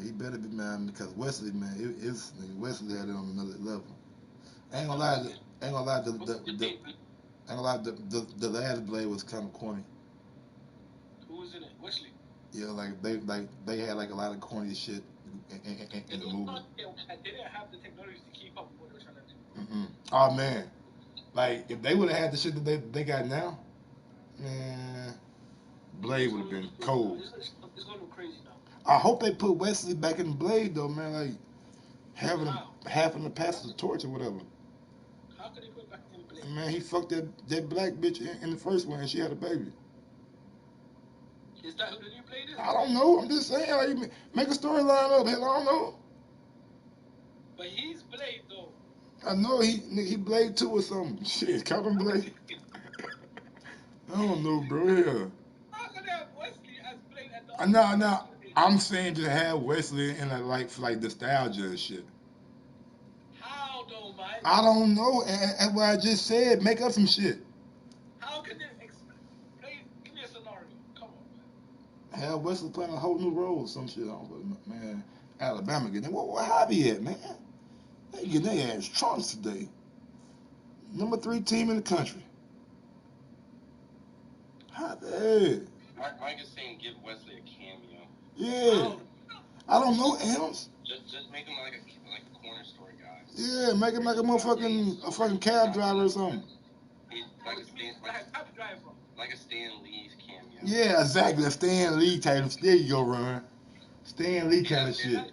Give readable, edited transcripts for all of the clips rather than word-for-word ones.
He better be, man, because Wesley, man, Wesley had it on another level. I ain't gonna lie, ain't gonna lie, ain't gonna lie, the last Blade was kind of corny. Who was in it? Wesley. Yeah, they had like a lot of corny shit in the movie. They didn't have the technology to keep up with what they were trying to do. Oh man, like if they would have had the shit that they got now, man, Blade It's would have gonna look been crazy now. cold. It's gonna look crazy now. I hope they put Wesley back in Blade though, man. Like How? having to pass the torch or whatever. How could they put it back in Blade? Man, he fucked that black bitch in the first one, and she had a baby. Is that who the new Blade is? I don't know. I'm just saying, like, make a storyline up. Hell, I don't know. But he's Blade though. I know he Blade 2 or something. Shit, count him Blade. I don't know, bro. Yeah. How could they have Wesley as Blade and the I other know, Blade now is Blade? I'm saying just have Wesley in like for like nostalgia and shit. How though, man? I don't know. And what I just said, make up some shit. How can they explain? Give me a scenario. Come on, man. Have Wesley playing a whole new role or some shit. I don't know, man. Alabama getting what Javi at, man? They getting their ass trunks today. Number 3 team in the country. Javi. Mike is saying give Wesley a cameo. Yeah. How? I don't know Adams. Just make him like a corner store guy. Yeah, make him like a fucking cab driver or something. He's Like a cab driver. like a Stan Lee's cameo. Yeah, exactly. A Stan Lee type of. There you go, Ron. Stan Lee kind of shit. Stanley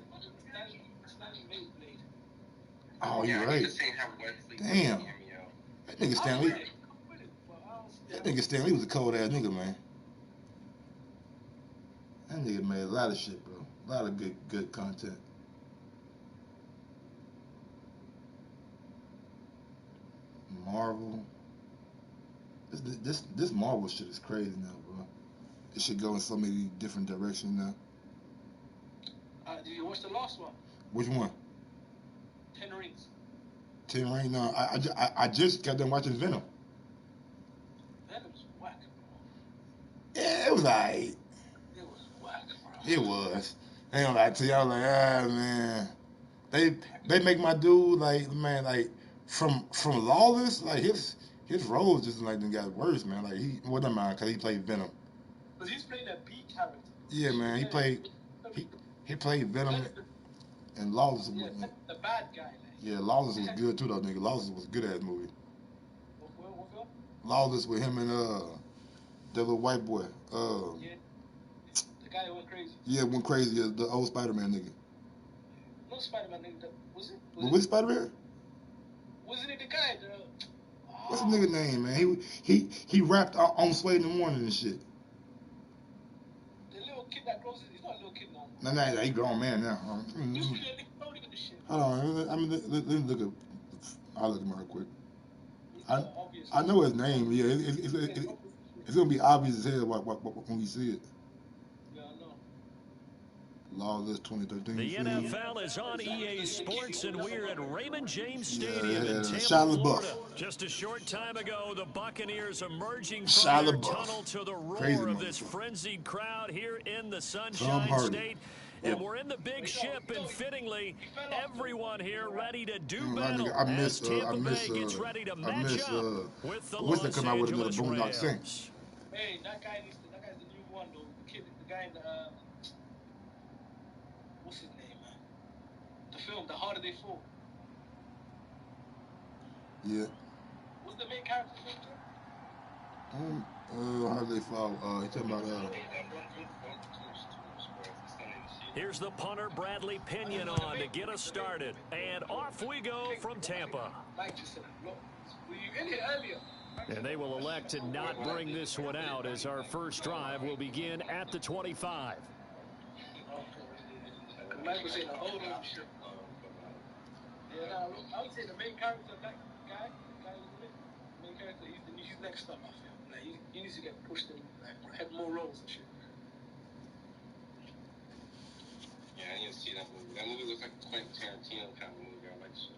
made Blade. Oh, you Yeah, I'm right. just saying have Wesley Damn. cameo. That nigga I'm Stan with Lee. it. I'm with it. But I don't see That how. nigga Stan Lee was a cold ass nigga, man. That nigga made a lot of shit, bro. A lot of good content. Marvel. This Marvel shit is crazy now, bro. It should go in so many different directions now. Did you watch the last one? Which one? 10 Rings. 10 right now. I just got done watching Venom. Venom's whack, bro. Yeah, it was alright. It was whack, bro. It was. I ain't gonna lie to you. I was like, ah man. They make my dude like man like from Lawless like his roles just like got worse, man. Like he what am I? Cause he played Venom. Because he's playing a B character. Yeah, man. He played Venom and Lawless. Yeah, the bad guy. Like. Yeah, Lawless was good too though, nigga. Lawless was good ass movie. What film? Lawless with him and the little white boy. Yeah, the guy who went crazy. Yeah, went crazy. The old Spider-Man nigga. No Spider-Man nigga. Was it? Which Spider-Man? Wasn't it the guy? What's the nigga name, man? He rapped on Sway in the morning and shit. The little kid that grows. He's not a little kid no No, more. no, he grown man now. Used to be a Nickelodeon and shit. Hold on, let me look at. I'll look at him real quick. Obviously. I know his name. Yeah, it's gonna be obvious as hell when we see it. Yeah, I know. Lawless 2013. The film. NFL is on EA Sports, and we're at Raymond James Stadium in Tampa, Shia Florida. LaBeouf. Just a short time ago, the Buccaneers emerging Shia from their LaBeouf. tunnel to the Crazy roar of this motherfucker. frenzied crowd here in the Tom Sunshine Hardy. State. And we're in the big ship, and fittingly, everyone here ready to do battle as Tampa Bay gets ready to match up with the I wish they Los come out with another Angeles Boondock Saints. Rams. Hey, that guy's the new one though. The guy in the what's his name, man? The film, The Harder They Fall. Yeah. What's the main character's name, Joe? How do they fall? You talking about Here's the punter, Bradley Pinion, on to get us started. And off we go from Tampa. Mike just said, look, were you in here earlier? And they will elect to not bring this one out as our first drive will begin at the 25. Mike was saying the old shit. Yeah, I would say the main character, that guy who's in it, the main character, he's next up, I feel. Like, he needs to get pushed in, like, have more roles and shit. Yeah, I need to see that movie. That movie looks like a Quentin Tarantino kind of movie. I like shit.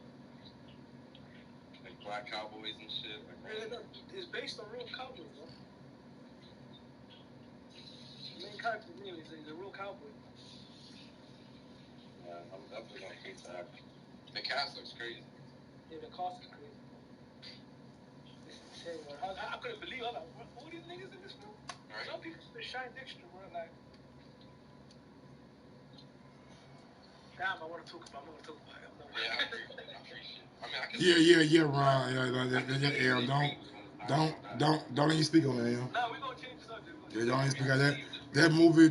Like Black Cowboys and shit. Like, Yeah, it's based on real cowboys, bro. The main character's name is a real cowboy. definitely gonna hate that. The cast looks crazy. Yeah, the cast is crazy. It's insane, bro. I couldn't believe it. I'm like, all these niggas in this film? Right. Some people shine extra, bro. Like, damn, I want to talk about it. I'm not going to talk about it. Yeah, I appreciate it. I mean, I can Ron. Don't even speak on that. Nah, we're going to change the subject. Yeah, don't even speak on that. That movie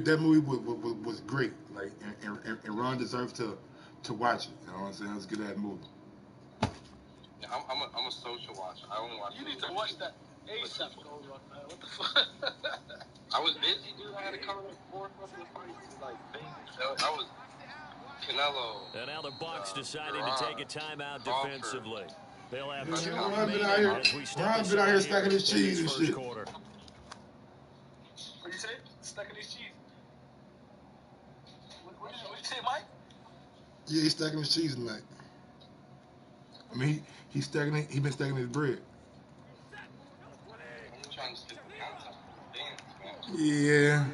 was great. Like, and Ron deserves to watch it. You know what I'm saying? It's a good ass movie. Yeah, I'm a social watcher. I only watch. You need to watch that ASAP go run, man. What the fuck? I was busy, dude. I had to cover the fourth of the fight. Like, I was Canelo. And now the Bucks deciding Ron, to take a timeout Crawford. defensively. They'll have Ron 2 been out remaining here. as we step Ron been out here aside stacking his in cheese this and first shit. quarter. What you say? Stacking his cheese. What you say, Mike? Yeah, he's stacking his cheese tonight. I mean, he's stacking it. He been stacking his bread. I'm trying to skip the concept. Yeah,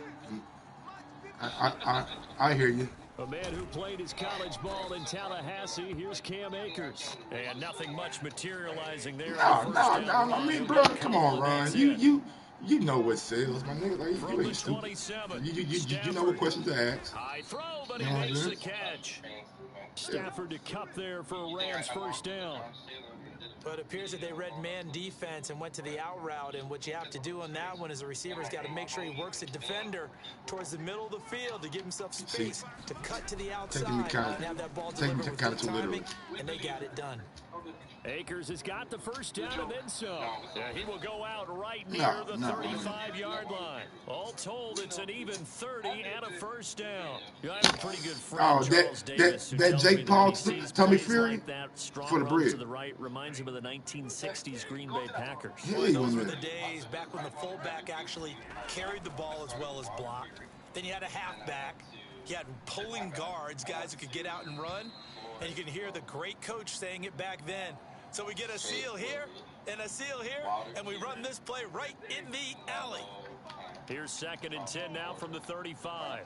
I hear you. A man who played his college ball in Tallahassee. Here's Cam Akers. And nothing much materializing there. No. I mean, bro, come on, Ron. You know what sales, my nigga. Like, From you the ain't stupid. 27, You know what questions to ask. high throw, but You he know what makes I'm the saying? catch. Stafford to cup there for a Rams first down. But it appears that they read man defense and went to the out route. And what you have to do on that one is the receiver's got to make sure he works the defender towards the middle of the field to give himself space to cut to the outside and have that ball delivered with good timing, and they got it done. Akers has got the first down and then some. Yeah, he will go out right near the 35-yard line. All told, it's an even 30 and a first down. You have a pretty good friend, Charles Davis, that Jake Paul, Tommy Fury, like that strong for the run bread. to the right reminds him of the 1960s Green Bay Packers. Yeah, Those were the days back when the fullback actually carried the ball as well as blocked. Then you had a halfback. You had pulling guards, guys who could get out and run. And you can hear the great coach saying it back then. So we get a seal here and a seal here, and we run this play right in the alley. Here's 2nd and 10 now from the 35.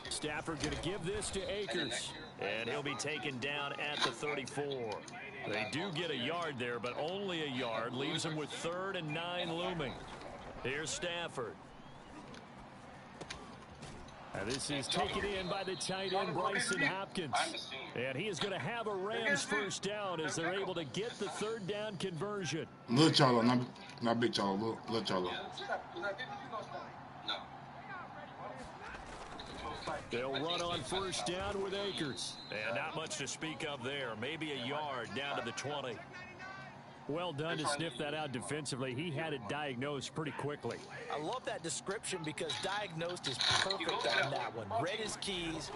Stafford going to give this to Akers, and he'll be taken down at the 34. They do get a yard there, but only a yard. Leaves him with 3rd and 9 looming. Here's Stafford. And this is taken in by the tight end, Bryson Hopkins. And he is going to have a Rams first down as they're able to get the 3rd down conversion. Little Charlo, not big Charlo, little Charlo. They'll run on first down with Akers. And not much to speak of there. Maybe a yard down to the 20. Well done to sniff that out defensively. He had it diagnosed pretty quickly. I love that description because diagnosed is perfect on that one. Read his keys,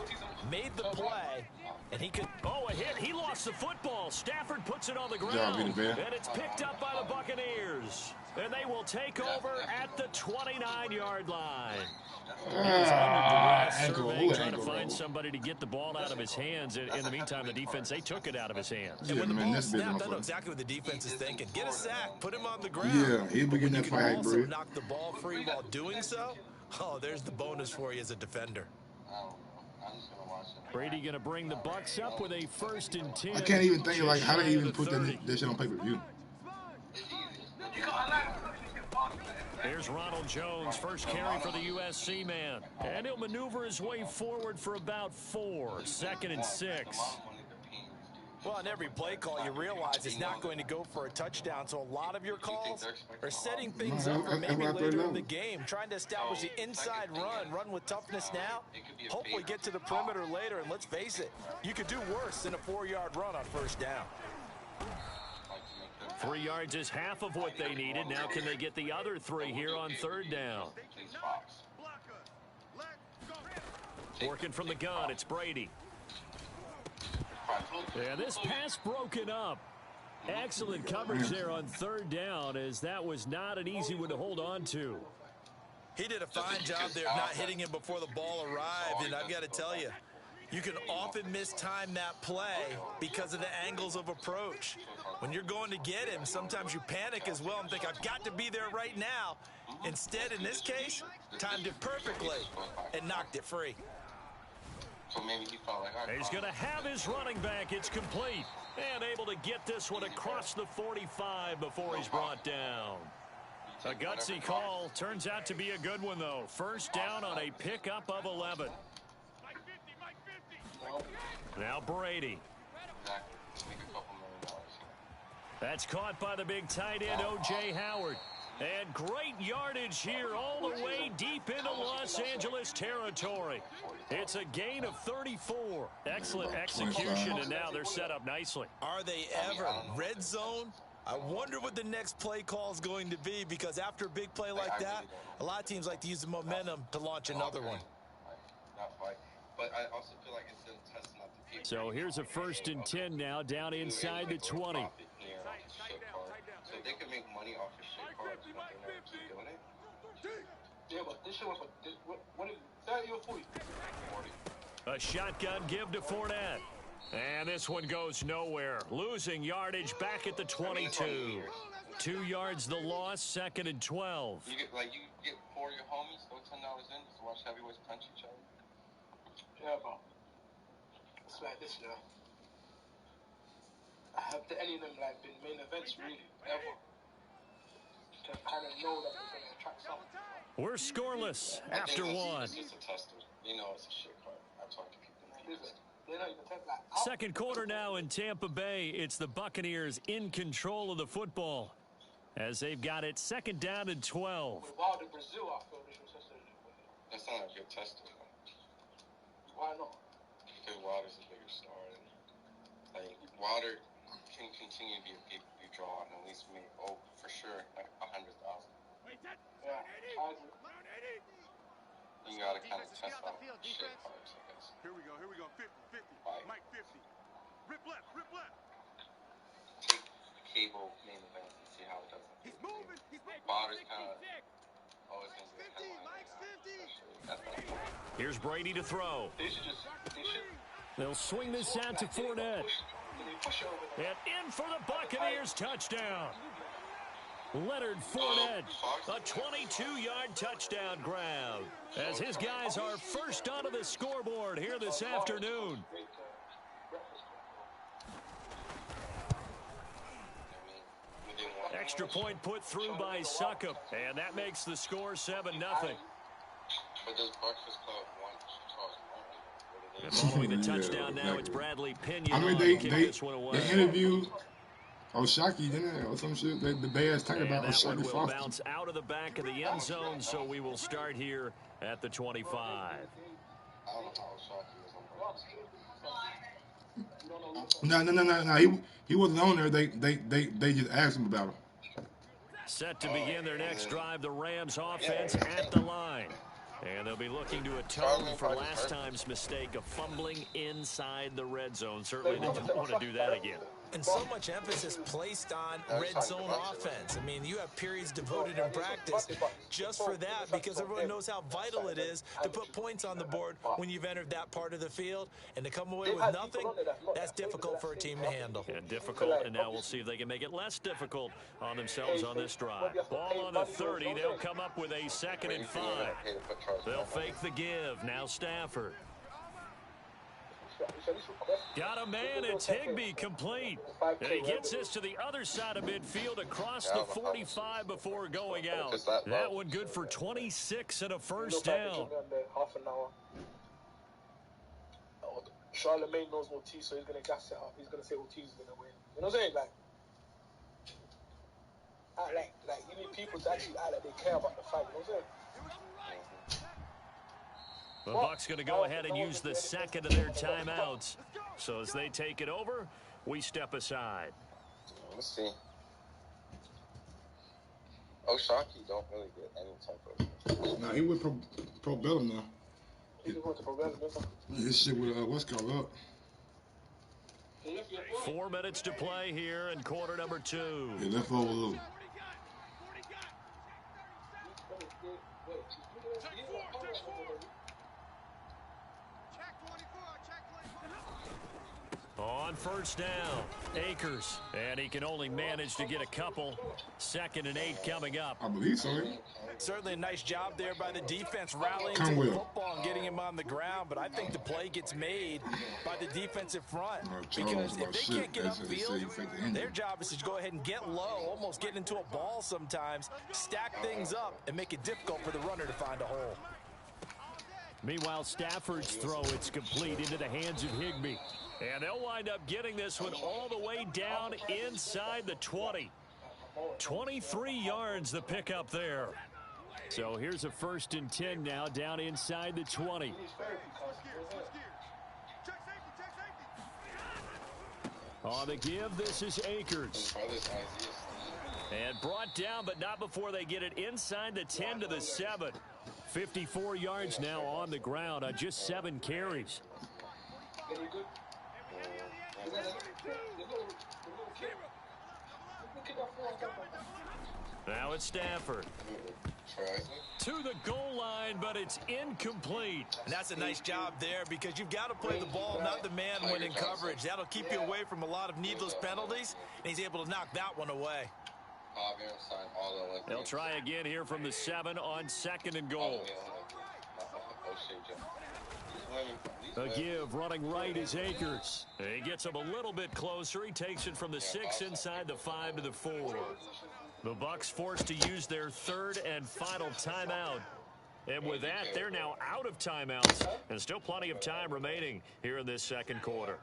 made the play, and he could... Oh, a hit. He lost the football. Stafford puts it on the ground. And it's picked up by the Buccaneers. And they will take over at the 29-yard line. Trying to find somebody to get the ball out of his hands. In the meantime, the defense, they took it out of his hands. And when the ball snapped, I know exactly what the defense is thinking. Get a sack, put him on the ground. Yeah, he'll be getting that fight, also knock the ball free while doing so. Oh, there's the bonus for you as a defender. Brady going to bring the Bucks up with a 1st and 10. I can't even think of like how they even put that shit on pay-per-view. Here's Ronald Jones, first carry for the USC man. And he'll maneuver his way forward for about 4. 2nd and 6. Well, on every play call, you realize it's not going to go for a touchdown. So a lot of your calls are setting things up for maybe later in the game. Trying to establish the inside run with toughness now. Hopefully get to the perimeter later. And let's face it, you could do worse than a 4-yard run on first down. 3 yards is half of what they needed. Now can they get the other 3 here on 3rd down? Working from the gun, it's Brady. Yeah, this pass broken up. Excellent coverage there on 3rd down, as that was not an easy one to hold on to. He did a fine job there of not hitting him before the ball arrived, and I've got to tell you, you can often mistime that play because of the angles of approach. When you're going to get him, sometimes you panic as well and think, I've got to be there right now. Instead, in this case, timed it perfectly and knocked it free. So maybe he felt like, he's going to have his running back. It's complete. And able to get this one across the 45 before he's brought down. A gutsy call. Turns out to be a good one, though. First down on a pickup of 11. Now Brady. That's caught by the big tight end, O.J. Howard. And great yardage here all the way deep into Los Angeles territory. It's a gain of 34. Excellent execution, and now they're set up nicely. Are they ever? Red zone? I wonder what the next play call is going to be, because after a big play like that, a lot of teams like to use the momentum to launch another one. But I also feel like it's still testing out the people. So here's a 1st and 10 now, down inside the 20. So they can make money off of shit cards, but they never keep doing it. Yeah, but this shit was what is it, 30 or 40? 40. A shotgun give to Fournette. And this one goes nowhere. Losing yardage back at the 22. 2 yards the loss, 2nd and 12. You get 4 of your homies, throw $10 in, just watch heavyweights punch each other. Yeah, bro. It's like this, you know. Have any of them like been main events really ever? To kind of know that it's going to attract something. We're scoreless after one. It's just a tester. You know it's a shit card. I talk to people. They're not even like, Second quarter now in Tampa Bay. It's the Buccaneers in control of the football as they've got it 2nd down and 12. Wilder Brazil, I feel they should test it. That's not a good tester. Why not? Because Wilder's a bigger star. Like Wilder can continue to be a big draw and at least make for sure like 100,000. Yeah, I agree. You gotta kind of test out shit cards, I guess. Here we go, 50, Mike 50. Rip left. Take cable main event and see how it does. He's moving. Wilder's kind of always gonna be a headline. Here's Brady to throw. They should. They'll swing this out to Fournette. And in for the Buccaneers touchdown. Leonard Fournette, a 22-yard touchdown grab, as his guys are first onto the scoreboard here this afternoon. Extra point put through by Succop, and that makes the score 7-0. But does Breakfast Club want Charles Martin? Following the touchdown now, it's Bradley Pinion. I mean, they interviewed Oshaki, didn't they, or some shit? The Bears talking about Oshaki Foster. Will bounce out of the back of the end zone, so we will start here at the 25. I don't know how Oshaki was on No. He wasn't on there. They just asked him about him. Set to begin their next drive, the Rams offense at the line. And they'll be looking to atone for last time's mistake of fumbling inside the red zone. Certainly they don't want to do that again. And so much emphasis placed on red zone offense. I mean, you have periods devoted in practice just for that, because everyone knows how vital it is to put points on the board when you've entered that part of the field. And to come away with nothing, that's difficult for a team to handle. Yeah, difficult, and now we'll see if they can make it less difficult on themselves on this drive. Ball on the 30, they'll come up with a 2nd and 5. They'll fake the give, now Stafford. Got a man, it's Higbee, complete. And he gets this to the other side of midfield across the 45 before going out. That one good for 26 and a first down. Half an hour. Charlemagne knows Ortiz, so he's going to gas it up. He's going to say Ortiz is going to win. You know what I'm saying? Like you need people to actually act like they care about the fight. You know what I'm saying? The Bucs going to go ahead and use the second of their timeouts. So as they take it over, we step aside. Let's see. Oshaki don't really get any type of... No, he with Pro Bellum now. He's going to Pro Bellum, His shit with what's called up. 4 minutes to play here in quarter number 2. He left over a little. On first down, Akers. And he can only manage to get a couple. 2nd and 8 coming up. I believe so. Certainly a nice job there by the defense rallying to the football and getting him on the ground. But I think the play gets made by the defensive front. Because if they can't get upfield, their job is to go ahead and get low, almost get into a ball sometimes, stack things up, and make it difficult for the runner to find a hole. Meanwhile, Stafford's throw, it's complete into the hands of Higbee. And they'll wind up getting this one all the way down inside the 20. 23 yards the pickup there. So here's a 1st and 10 now down inside the 20. On the give, this is Akers. And brought down, but not before they get it inside the 10 to the 7. 54 yards now on the ground on just 7 carries. Now it's Stafford. To the goal line, but it's incomplete. And that's a nice job there because you've got to play the ball, not the man when in coverage. That'll keep you away from a lot of needless penalties, and he's able to knock that one away. They'll try again here from the 7 on 2nd and goal. A give running right is Akers. He gets him a little bit closer. He takes it from the 6 inside the 5 to the 4. The Bucs forced to use their 3rd and final timeout. And with that, they're now out of timeouts. And still plenty of time remaining here in this 2nd quarter.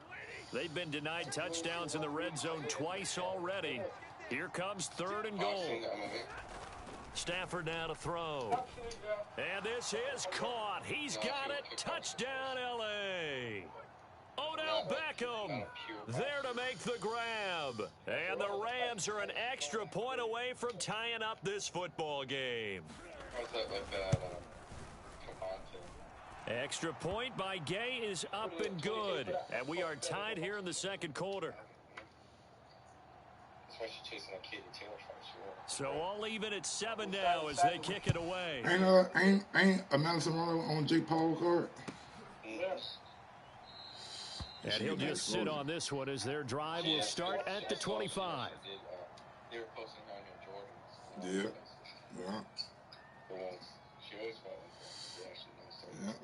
They've been denied touchdowns in the red zone twice already. Here comes 3rd and goal. Stafford now to throw. And this is caught. He's got it. Touchdown, L.A. Odell Beckham there to make the grab. And the Rams are an extra point away from tying up this football game. Extra point by Gay is up and good. And we are tied here in the 2nd quarter. So all even at 7 now as they kick it away. Ain't a Madison on Jake Paul card? And he'll just sit on this one as their drive will start at the 25. Yeah.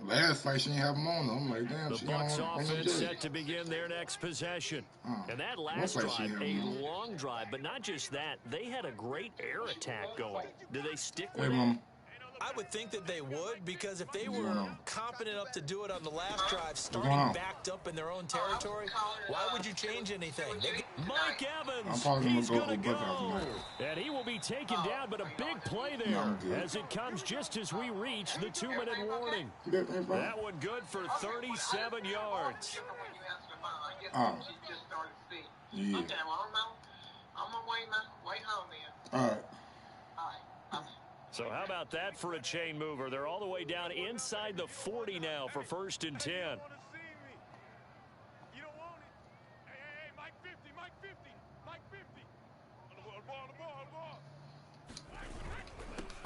Last fight, she didn't have him on. I'm like, damn, the Bucs offense set to begin their next possession. And that last drive, a long drive, but not just that. They had a great air attack going. Do they stick with it? I would think that they would, because if they were confident enough to do it on the last drive, starting backed up in their own territory, why would you change anything? Mike Evans, he's going to go. And he will be taken down, but a big play there as it comes just as we reach the 2-minute warning. That one good for 37 yards. Yeah. All right. So how about that for a chain mover? They're all the way down inside the 40 now for 1st and 10. Mike 50, Mike 50, Mike 50.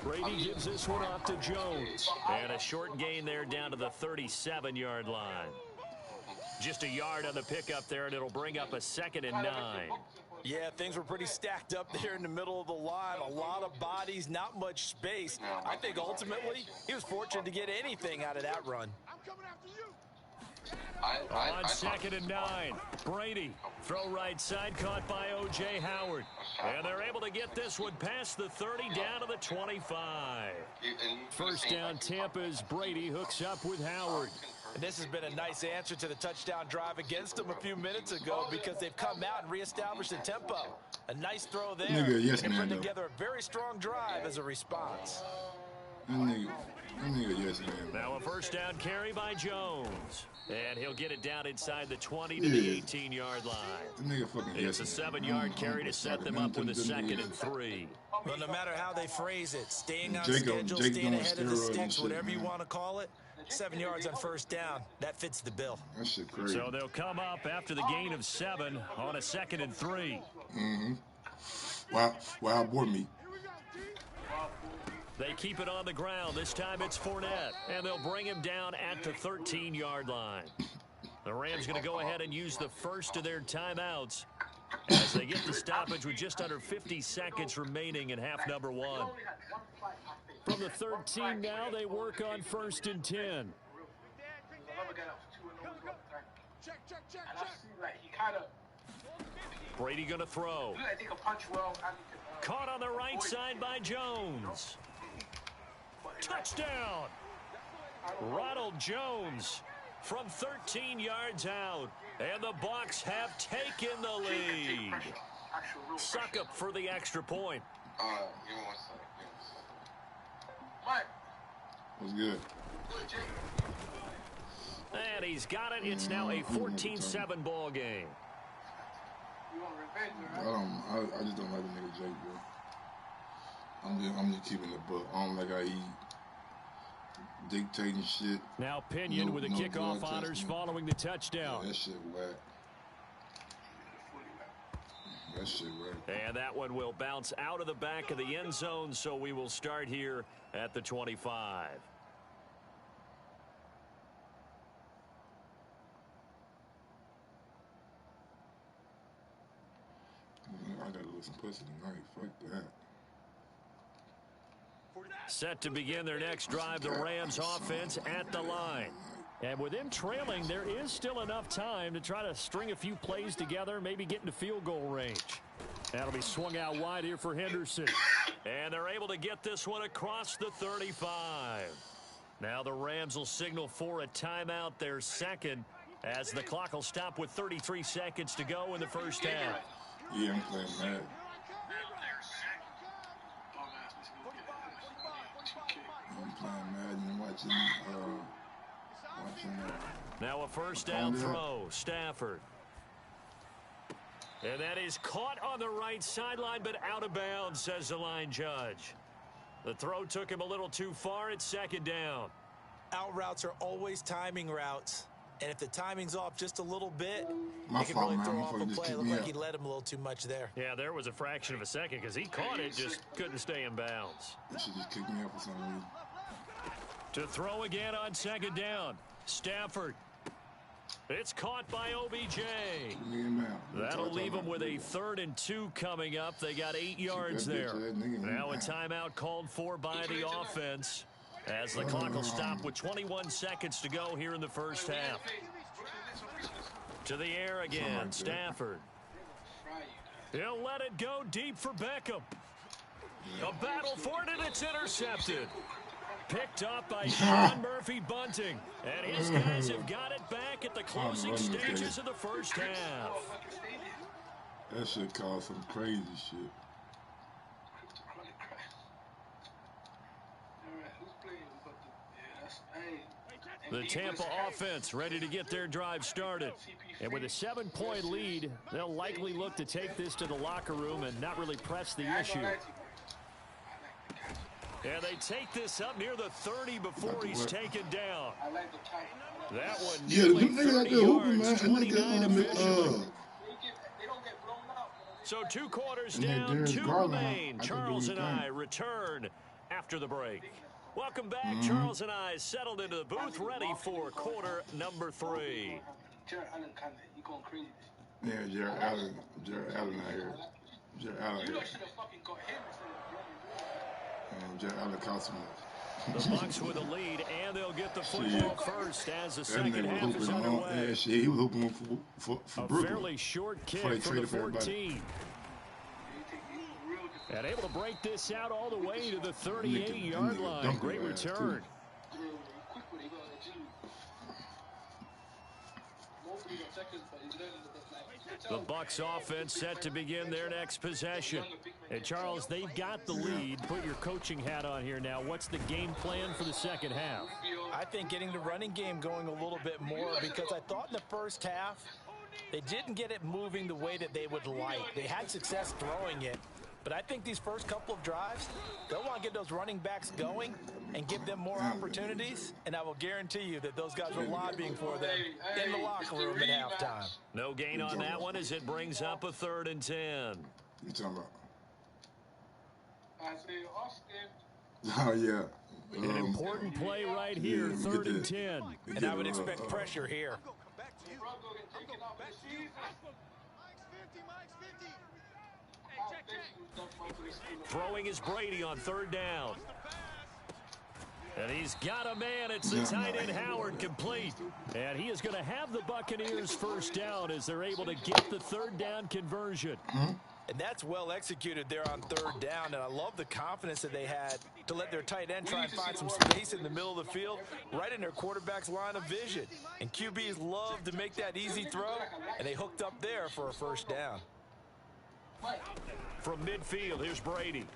Brady gives this one off to Jones. And a short gain there down to the 37-yard line. Just a yard on the pickup there, and it'll bring up a 2nd and 9. Yeah, things were pretty stacked up there in the middle of the line. A lot of bodies, not much space. I think ultimately he was fortunate to get anything out of that run. I'm coming after you. On 2nd and 9, Brady, throw right side, caught by O.J. Howard. And they're able to get this one past the 30 down to the 25. First down, Tampa's Brady hooks up with Howard. And this has been a nice answer to the touchdown drive against them a few minutes ago, because they've come out and reestablished the tempo. A nice throw there. And put together a very strong drive as a response. Now a first down carry by Jones. And he'll get it down inside the 20 to the 18-yard line. It's a 7-yard carry to set them up with a 2nd and 3. Well, no matter how they phrase it, staying on schedule, staying ahead of the sticks, whatever you want to call it, 7 yards on first down, that fits the bill. That shit crazy. So they'll come up after the gain of 7 on a 2nd and 3. Wow, board me. They keep it on the ground. This time it's Fournette, and they'll bring him down at the 13-yard line. The Rams going to go ahead and use the first of their timeouts as they get the stoppage with just under 50 seconds remaining in half number 1. From the 13 now, they work on 1st and 10. Brady going to throw. Caught on the right side by Jones. Touchdown! Ronald Jones from 13 yards out. And the Bucs have taken the lead. Suck up for the extra point. What's good? And he's got it. It's now a 14-7 ball game. I just don't like the nigga Jake, bro. I'm just keeping the book. I don't like how he dictating shit. Now Pinion with a kickoff honors following the touchdown. Yeah, that shit whack. That shit whack. And that one will bounce out of the back of the end zone, so we will start here at the 25. I gotta lose some pussy tonight. Fuck that. Set to begin their next drive, the Rams offense at the line. And with them trailing, there is still enough time to try to string a few plays together, maybe get into field goal range. That'll be swung out wide here for Henderson. And they're able to get this one across the 35. Now the Rams will signal for a timeout, their second, as the clock will stop with 33 seconds to go in the first half. Yeah, I'm playing Madden. I'm playing Madden and watching now a first down throw. Stafford. And that is caught on the right sideline, but out of bounds, says the line judge. The throw took him a little too far. It's second down. Out routes are always timing routes. And if the timing's off just a little bit, My he can fault, really man. throw off a play. It looked like he up. led him a little too much there. Yeah, there was a fraction of a second because he caught it, just couldn't stay in bounds. You should just kick me out for some reason. To throw again on second down. Stafford. It's caught by OBJ. That'll leave him with a 3rd and 2 coming up. They got 8 yards there. Now a timeout called for by the offense as the clock will stop with 21 seconds to go here in the first half. To the air again, Stafford. He'll let it go deep for Beckham. A battle for it, and it's intercepted. Picked up by Sean Murphy Bunting. And his guys have got it back at the closing stages of the first half. That shit caused some crazy shit. The Tampa offense ready to get their drive started. And with a 7-point lead, they'll likely look to take this to the locker room and not really press the issue. And they take this up near the 30 before he's taken down. That one nearly 30 yards, 29 officially. So 2 quarters down, 2 remain. Charles and I return after the break. Welcome back. Charles and I settled into the booth, ready for quarter number 3. Yeah, Jared Allen out here. Jared Allen here. And Jared Allen cost him. The Bucs with a lead, and they'll get the football first as the second half is underway. He was hooping for a Brooklyn. Fairly short kick from the 14. And able to break this out all the way to the 38-yard line. Great return. The Bucs offense set to begin their next possession. And Charles, they've got the lead. Put your coaching hat on here now. What's the game plan for the second half? I think getting the running game going a little bit more, because I thought in the first half they didn't get it moving the way that they would like. They had success throwing it. But I think these first couple of drives, they'll want to get those running backs going and give them more opportunities. And I will guarantee you that those guys were lobbying for them in the locker room at halftime. No gain on that one as it brings up a 3rd and 10. You talking about? Oh, yeah. An important play right here, 3rd and 10. And I would expect pressure here. Throwing is Brady on third down. And he's got a man. It's the tight end Howard complete. And he is going to have the Buccaneers first down as they're able to get the third down conversion. And that's well executed there on third down. And I love the confidence that they had to let their tight end try and find some space in the middle of the field, right in their quarterback's line of vision. And QBs love to make that easy throw, and they hooked up there for a first down. From midfield, here's Brady.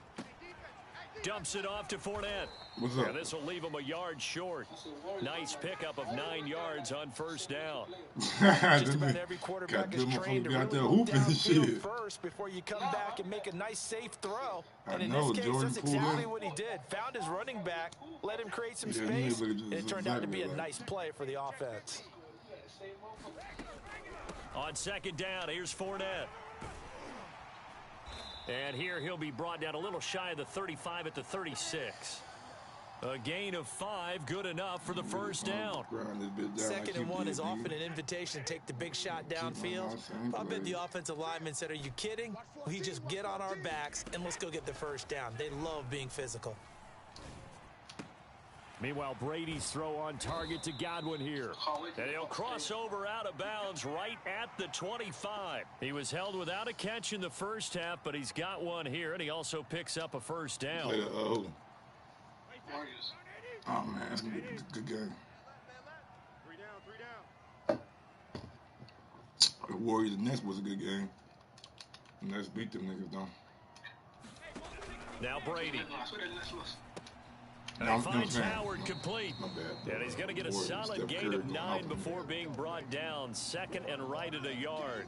Dumps it off to Fournette. What's up? And this will leave him a yard short. Nice pickup of 9 yards on first down. Just about every quarterback is trained to really move downfield first before you come back and make a nice, safe throw. And in this case, that's exactly what he did. Found his running back, let him create some space, and it turned out to be a nice play for the offense. On second down, here's Fournette. And here he'll be brought down a little shy of the 35 at the 36. A gain of 5, good enough for the first down. Second and 1 is often an invitation to take the big shot downfield. I bet the offensive lineman said, "Are you kidding? We just get on our backs and let's go get the first down." They love being physical. Meanwhile, Brady's throw on target to Godwin here. And he'll cross over out of bounds right at the 25. He was held without a catch in the first half, but he's got one here, and he also picks up a first down. Oh, man, that's going to be a good game. 3 down. The Warriors and Nets was a good game. And let's beat them niggas, though. Now Brady. And he finds Howard complete. And he's going to get a solid gain of 9 before being brought down. Second and right at a yard.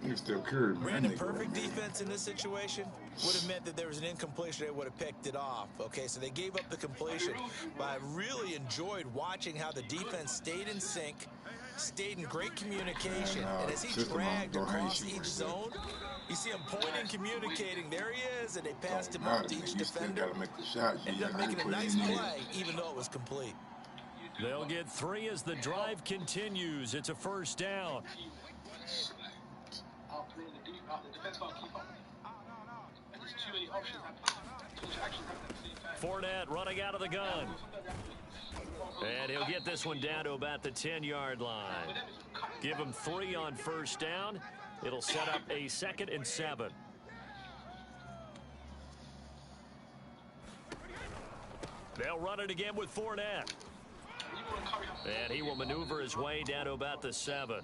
Brandon, perfect defense in this situation would have meant that there was an incompletion. They would have picked it off. Okay, so they gave up the completion. But I really enjoyed watching how the defense stayed in sync, stayed in great communication. And as he dragged across each zone, you see him pointing, communicating. There he is, and they passed him up to each defender. Ended up making a nice play, even though it was complete. They'll get 3 as the drive continues. It's a first down. Fournette running out of the gun. And he'll get this one down to about the 10-yard line. Give him 3 on first down. It'll set up a 2nd and 7. They'll run it again with Fournette. And he will maneuver his way down to about the 7.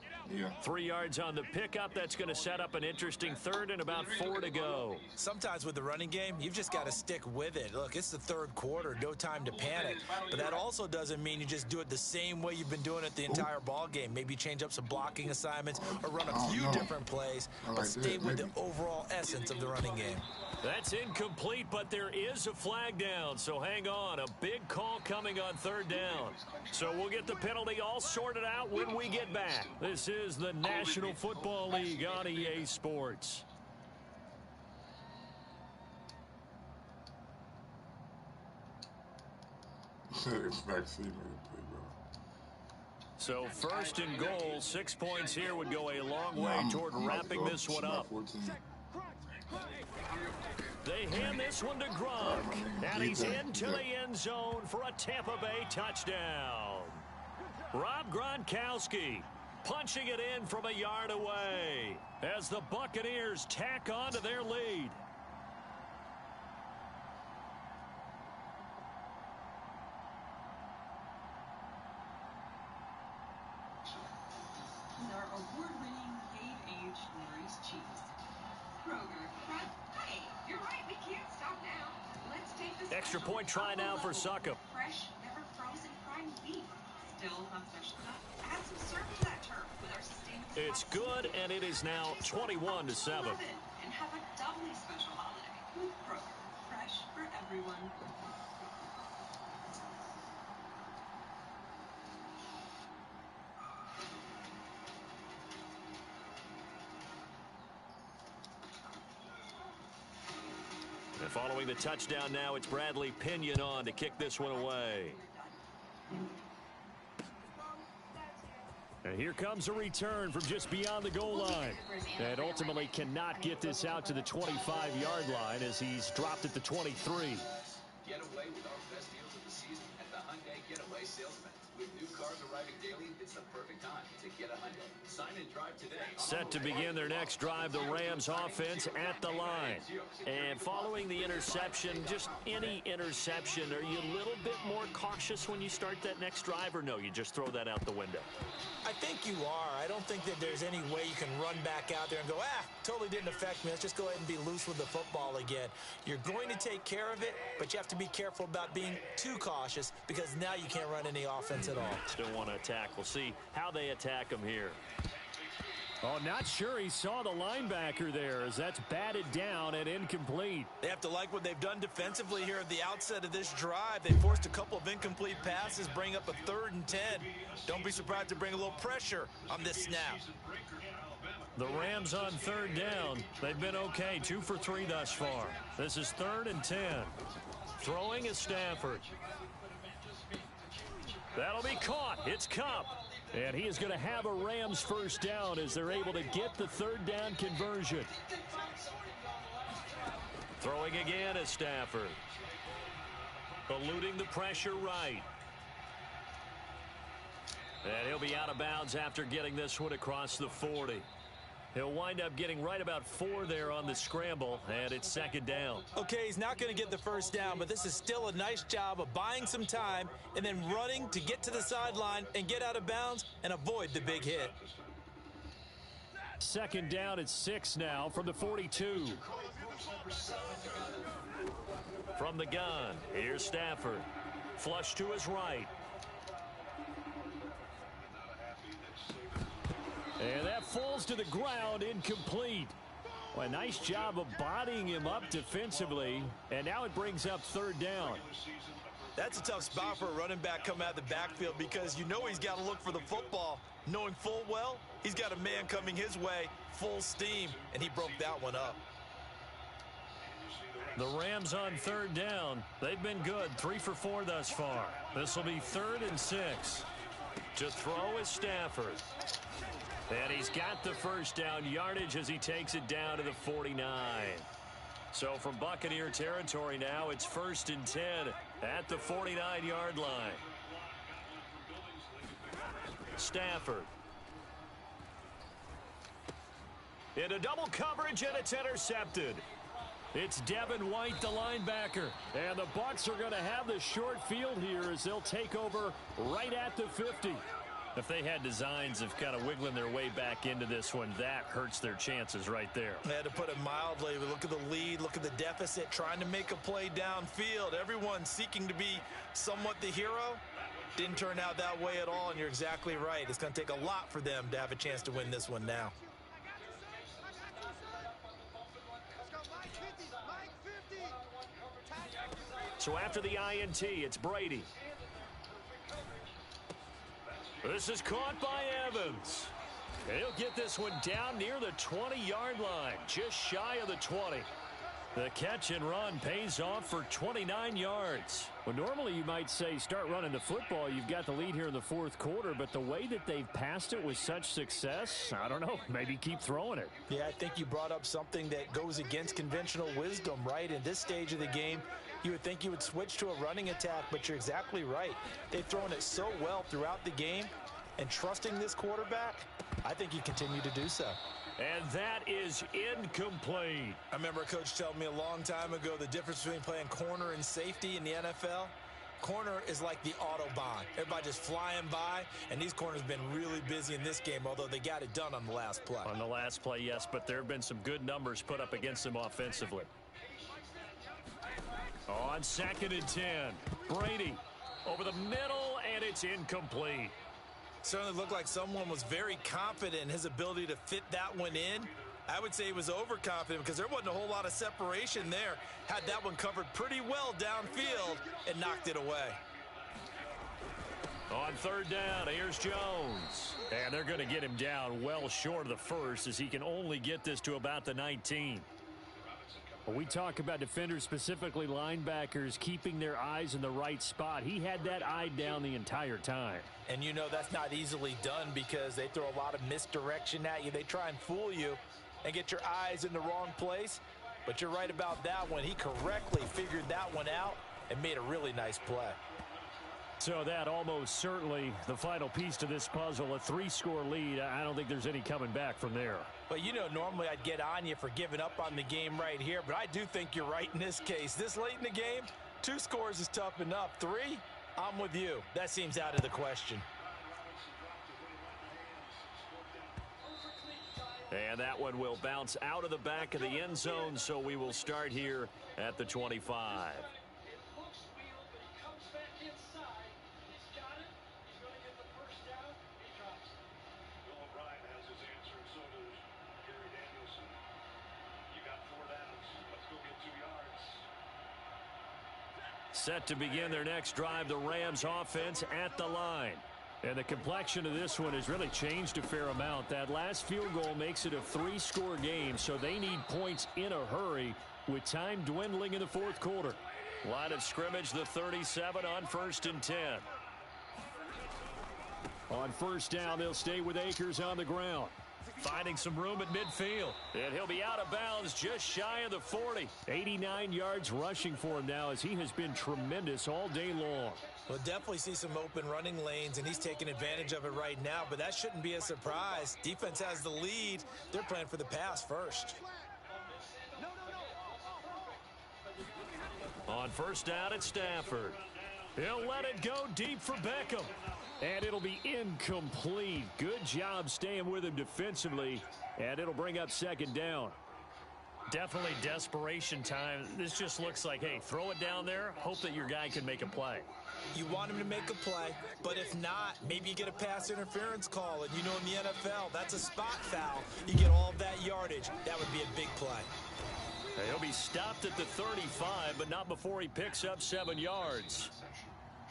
3 yards on the pickup. That's going to set up an interesting 3rd and about 4 to go. Sometimes with the running game, you've just got to stick with it. Look, it's the 3rd quarter. No time to panic. But that also doesn't mean you just do it the same way you've been doing it the entire ball game. Maybe change up some blocking assignments or run a few different plays, but stay with the overall essence of the running game. That's incomplete, but there is a flag down, so hang on. A big call coming on 3rd down. So we'll get the penalty all sorted out when we get back. This is the National Football League on EA Sports. So 1st and goal, 6 points here would go a long way toward wrapping this one up. They hand this one to Gronk, and he's into the end zone for a Tampa Bay touchdown. Rob Gronkowski punching it in from a yard away as the Buccaneers tack on to their lead. With our award-winning Cave-Aged Maurice cheese. Kroger. Hey, you're right. We can't stop now. Let's take this extra point try now for Succop. Fresh, never frozen prime beef. Still not special enough. Add some syrup to that turf with our sustainable. It's good, and it is now 21-7. And have a doubly special holiday with Kroger. Fresh for everyone. And following the touchdown now, it's Bradley Pinion on to kick this one away. And Here comes a return from just beyond the goal line. And ultimately cannot get this out to the 25-yard line as he's dropped at the 23. Get away with our best deals of the season at the Hyundai Getaway Sales Event. With new cars arriving daily, it's the perfect time to get a Hyundai. Sign and drive today. Set to begin their next drive, the Rams offense at the line. And following the interception, just any interception, are you a little bit more cautious when you start that next drive, or no, you just throw that out the window? I think you are. I don't think that there's any way you can run back out there and go, totally didn't affect me. Let's just go ahead and be loose with the football again. You're going to take care of it, but you have to be careful about being too cautious because now you can't run any offense at all. Still want to attack. We'll see how they attack him here. Oh, not sure he saw the linebacker there as that's batted down and incomplete. They have to like what they've done defensively here at the outset of this drive. They forced a couple of incomplete passes, bring up a 3rd and 10. Don't be surprised to bring a little pressure on this snap. The Rams on 3rd down. They've been okay, 2 for 3 thus far. This is 3rd and 10. Throwing is Stafford. That'll be caught. It's Kupp. And he is going to have a Rams first down as they're able to get the 3rd down conversion. Throwing again is Stafford. Eluding the pressure right. And he'll be out of bounds after getting this one across the 40. He'll wind up getting right about 4 there on the scramble, and it's 2nd down. Okay, he's not going to get the first down, but this is still a nice job of buying some time and then running to get to the sideline and get out of bounds and avoid the big hit. 2nd down at 6 now from the 42. From the gun, here's Stafford. Flush to his right. And that falls to the ground, incomplete. Well, a nice job of bodying him up defensively, and now it brings up 3rd down. That's a tough spot for a running back coming out of the backfield because you know he's got to look for the football, knowing full well he's got a man coming his way, full steam, and he broke that one up. The Rams on 3rd down. They've been good, 3 for 4 thus far. This will be 3rd and 6. To throw is Stafford. And he's got the first down yardage as he takes it down to the 49. So from Buccaneer territory now, it's 1st and 10 at the 49-yard line. Stafford. Into double coverage, and it's intercepted. It's Devin White, the linebacker. And the Bucs are going to have the short field here as they'll take over right at the 50. If they had designs of kind of wiggling their way back into this one, that hurts their chances right there. To put it mildly, look at the lead, look at the deficit, trying to make a play downfield. Everyone seeking to be somewhat the hero. Didn't turn out that way at all, and you're exactly right. It's going to take a lot for them to have a chance to win this one now. So after the INT, it's Brady. This is caught by Evans. He'll get this one down near the 20-yard line, just shy of the 20. The catch and run pays off for 29 yards. Well, normally you might say start running the football. You've got the lead here in the 4th quarter, but the way that they've passed it with such success, I don't know, maybe keep throwing it. Yeah, I think you brought up something that goes against conventional wisdom, right? In this stage of the game, you would think you would switch to a running attack, but you're exactly right. They've thrown it so well throughout the game, and trusting this quarterback, I think you continue to do so. And that is incomplete. I remember a coach telling me a long time ago the difference between playing corner and safety in the NFL. Corner is like the Autobahn. Everybody just flying by, and these corners have been really busy in this game, although they got it done on the last play. On the last play, yes, but there have been some good numbers put up against them offensively. On 2nd and 10, Brady over the middle, and it's incomplete. Certainly looked like someone was very confident in his ability to fit that one in. I would say he was overconfident because there wasn't a whole lot of separation there. Had that one covered pretty well downfield and knocked it away. On 3rd down, here's Jones. And they're going to get him down well short of the 1st as he can only get this to about the 19. When we talk about defenders, specifically linebackers, keeping their eyes in the right spot, he had that eye down the entire time. And you know that's not easily done because they throw a lot of misdirection at you. They try and fool you and get your eyes in the wrong place. But you're right about that one. He correctly figured that one out and made a really nice play. So that almost certainly the final piece to this puzzle, a 3-score lead. I don't think there's any coming back from there. But you know, normally I'd get on you for giving up on the game right here, but I do think you're right in this case. This late in the game, 2 scores is tough enough. 3, I'm with you. That seems out of the question. And that one will bounce out of the back of the end zone, so we will start here at the 25. Set to begin their next drive, the Rams offense at the line. And the complexion of this one has really changed a fair amount. That last field goal makes it a 3-score game, so they need points in a hurry with time dwindling in the fourth quarter. Line of scrimmage, the 37 on 1st and 10. On first down, they'll stay with Akers on the ground. Finding some room at midfield. And he'll be out of bounds just shy of the 40. 89 yards rushing for him now as he has been tremendous all day long. We'll definitely see some open running lanes, and he's taking advantage of it right now, but that shouldn't be a surprise. Defense has the lead. They're playing for the pass first. On first down, it's Stafford. He'll let it go deep for Beckham. And it'll be incomplete. Good job staying with him defensively. And it'll bring up 2nd down. Definitely desperation time. This just looks like, hey, throw it down there. Hope that your guy can make a play. You want him to make a play, but if not, maybe you get a pass interference call. And you know in the NFL, that's a spot foul. You get all of that yardage. That would be a big play. He'll be stopped at the 35, but not before he picks up 7 yards.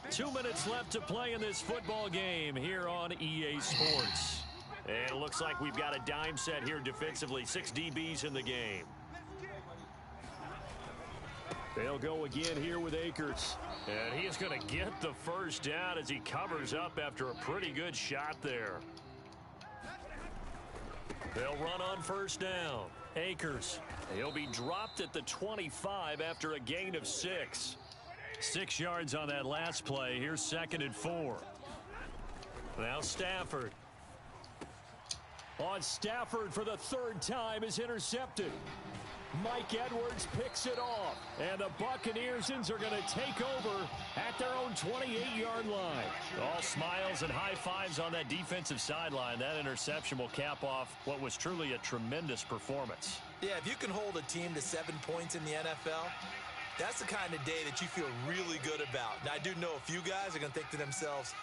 2 minutes left to play in this football game here on EA Sports. And it looks like we've got a dime set here defensively. 6 DBs in the game. They'll go again here with Akers. And he is going to get the first down as he covers up after a pretty good shot there. They'll run on first down. Akers. He'll be dropped at the 25 after a gain of 6. 6 yards on that last play. Here's 2nd and 4. Now Stafford. On Stafford for the 3rd time is intercepted. Mike Edwards picks it off. And the Buccaneers are going to take over at their own 28-yard line. All smiles and high fives on that defensive sideline. That interception will cap off what was truly a tremendous performance. Yeah, if you can hold a team to 7 points in the NFL, that's the kind of day that you feel really good about. Now, I do know a few guys are going to think to themselves,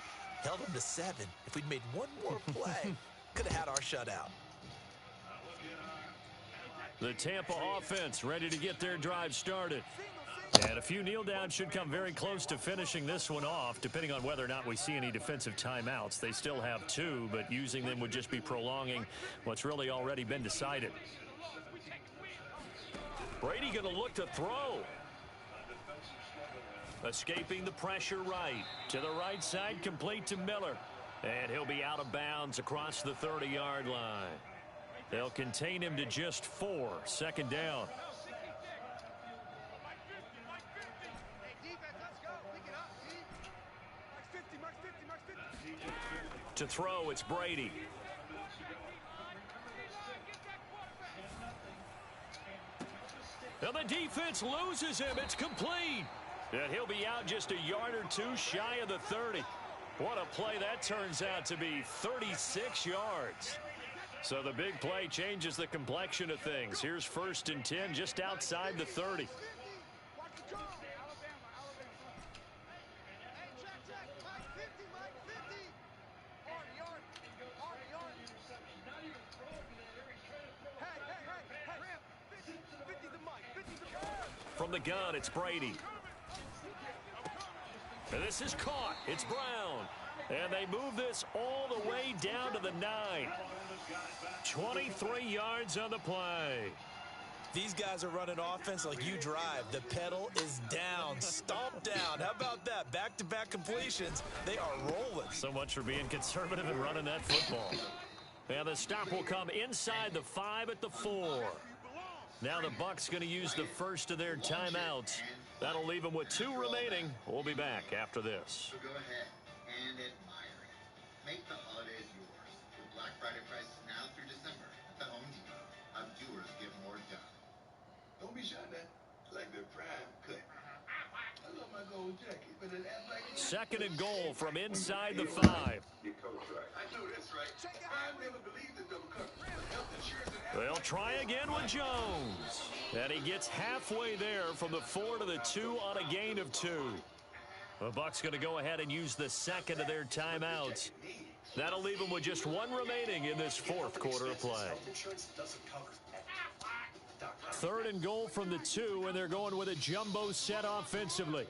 held them to 7. If we'd made one more play, could have had our shutout. The Tampa offense ready to get their drive started. And a few kneel downs should come very close to finishing this one off, depending on whether or not we see any defensive timeouts. They still have 2, but using them would just be prolonging what's really already been decided. Brady going to look to throw. Escaping the pressure right. To the right side, complete to Miller. And he'll be out of bounds across the 30-yard line. They'll contain him to just 4. 2nd down. To throw, it's Brady. And the defense loses him. It's complete. And he'll be out just a yard or 2 shy of the 30. What a play that turns out to be. 36 yards. So the big play changes the complexion of things. Here's 1st and 10 just outside the 30. From the gun, it's Brady. And this is caught. It's Brown. And they move this all the way down to the 9. 23 yards on the play. These guys are running offense like you drive. The pedal is down, stomp down. How about that? Back-to-back completions. They are rolling. So much for being conservative and running that football. And the stop will come inside the 5 at the 4. Now the Bucs going to use the first of their timeouts. That'll leave them with 2 remaining. We'll be back after this. So go ahead and admire it. Make the holidays yours with Black Friday prices now through December at the Home Depot. How doers get more done. Don't be shy now. Like the prime cut. I love my gold jacket, but it acts like 2nd and goal from inside the 5. Your coach right. I know that's right. I never believed in double coverage. Health insurance and They'll try again with Jones. And he gets halfway there from the 4 to the 2 on a gain of 2. The Bucs going to go ahead and use the second of their timeouts. That'll leave them with just 1 remaining in this 4th quarter of play. 3rd and goal from the 2, and they're going with a jumbo set offensively.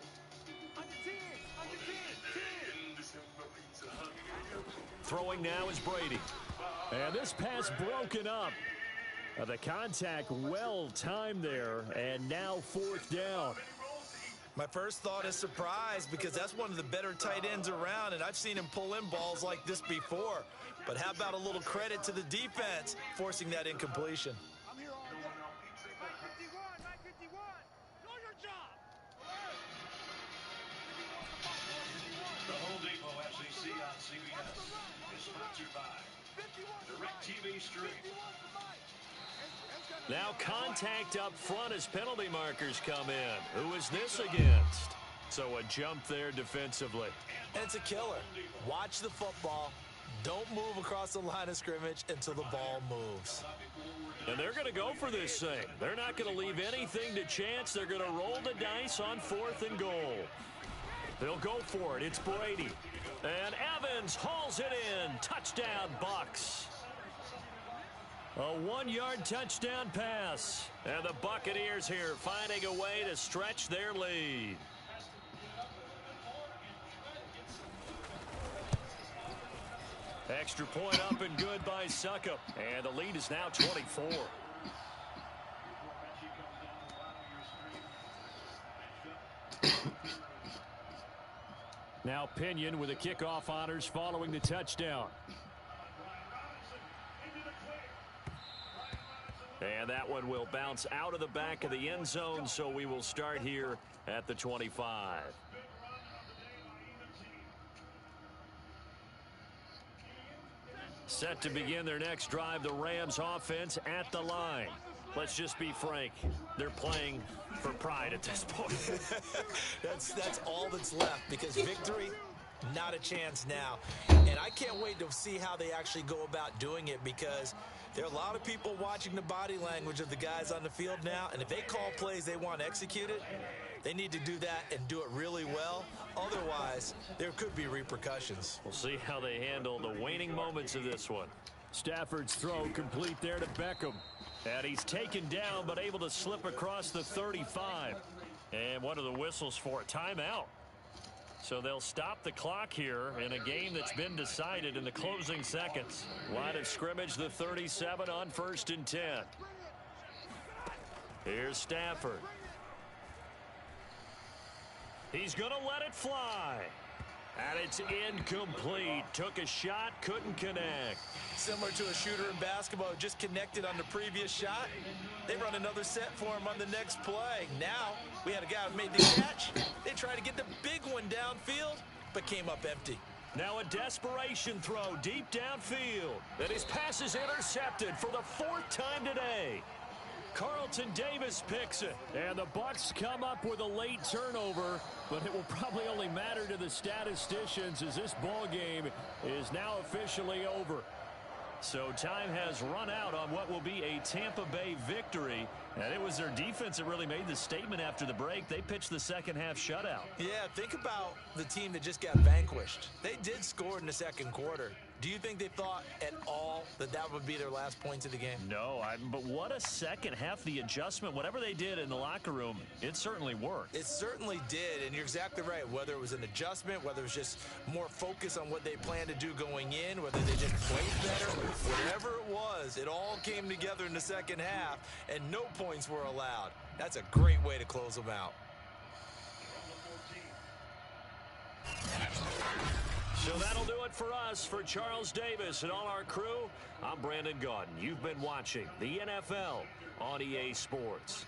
Throwing now is Brady. And this pass broken up. The contact well timed there, and now 4th down. My first thought is surprise because that's one of the better tight ends around, and I've seen him pull in balls like this before. But how about a little credit to the defense forcing that incompletion? The Home Depot FCC on CBS is sponsored by DirecTV Stream. Now contact up front as penalty markers come in. Who is this against? So a jump there defensively. And it's a killer. Watch the football. Don't move across the line of scrimmage until the ball moves. And they're going to go for this thing. They're not going to leave anything to chance. They're going to roll the dice on 4th and goal. They'll go for it. It's Brady. And Evans hauls it in. Touchdown, Bucs. A 1-yard touchdown pass. And the Buccaneers here finding a way to stretch their lead. Extra point up and good by Succop. And the lead is now 24. Now Pinion with the kickoff honors following the touchdown. And that one will bounce out of the back of the end zone, so we will start here at the 25. Set to begin their next drive, the Rams offense at the line. Let's just be frank. They're playing for pride at this point. That's all that's left because victory, not a chance now. And I can't wait to see how they actually go about doing it because there are a lot of people watching the body language of the guys on the field now. And if they call plays they want executed, they need to do that and do it really well. Otherwise, there could be repercussions. We'll see how they handle the waning moments of this one. Stafford's throw complete there to Beckham. And he's taken down but able to slip across the 35. And what are the whistles for? A timeout. So they'll stop the clock here in a game that's been decided in the closing seconds. Line of scrimmage, the 37 on 1st and 10. Here's Stafford. He's going to let it fly. And it's incomplete. Took a shot, couldn't connect. Similar to a shooter in basketball who just connected on the previous shot. They run another set for him on the next play. Now, we had a guy who made the catch. They tried to get the big one downfield, but came up empty. Now a desperation throw deep downfield. And his pass is intercepted for the 4th time today. Carlton Davis picks it. And the Bucs come up with a late turnover, but it will probably only matter to the statisticians as this ball game is now officially over. So time has run out on what will be a Tampa Bay victory. And it was their defense that really made the statement after the break. They pitched the second half shutout. Yeah, think about the team that just got vanquished. They did score in the 2nd quarter. Do you think they thought at all that that would be their last points of the game? No, but what a second half. The adjustment, whatever they did in the locker room, it certainly worked. It certainly did, and you're exactly right. Whether it was an adjustment, whether it was just more focus on what they planned to do going in, whether they just played better, whatever it was. It all came together in the second half, and no points were allowed. That's a great way to close them out. So that'll do it for us. For Charles Davis and all our crew, I'm Brandon Gaudin. You've been watching the NFL on EA Sports.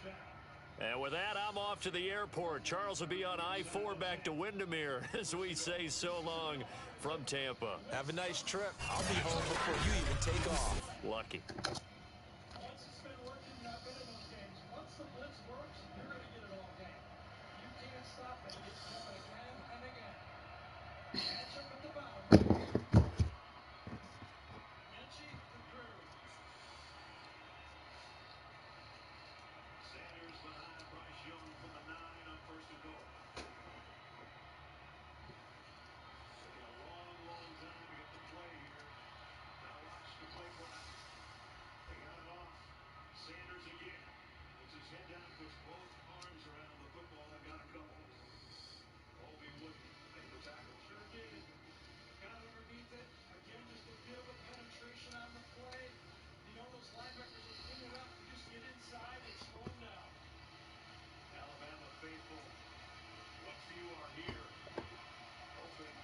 And with that, I'm off to the airport. Charles will be on I-4 back to Windermere as we say so long from Tampa. Have a nice trip. I'll be home before you even take off. Lucky. Once it's been working, you've been in those games. Once the blitz works, you're going to get it all game. You can't stop it. It's coming again and again. Match up at the bottom. Minchie to Drew. Sanders behind Bryce Young from the 9 on first and goal. Taking a long, long time to get the play here. Now watch the play clock. They got it off. Sanders again. Puts his head down, puts both arms around the football, and got a couple. Colby Wooden made the tackle. Sure did. Got underneath it. Again, just a bit of a penetration on the play. You know those linebackers will clean it up. You just get inside and slow them down. Alabama faithful. What few are here. Hoping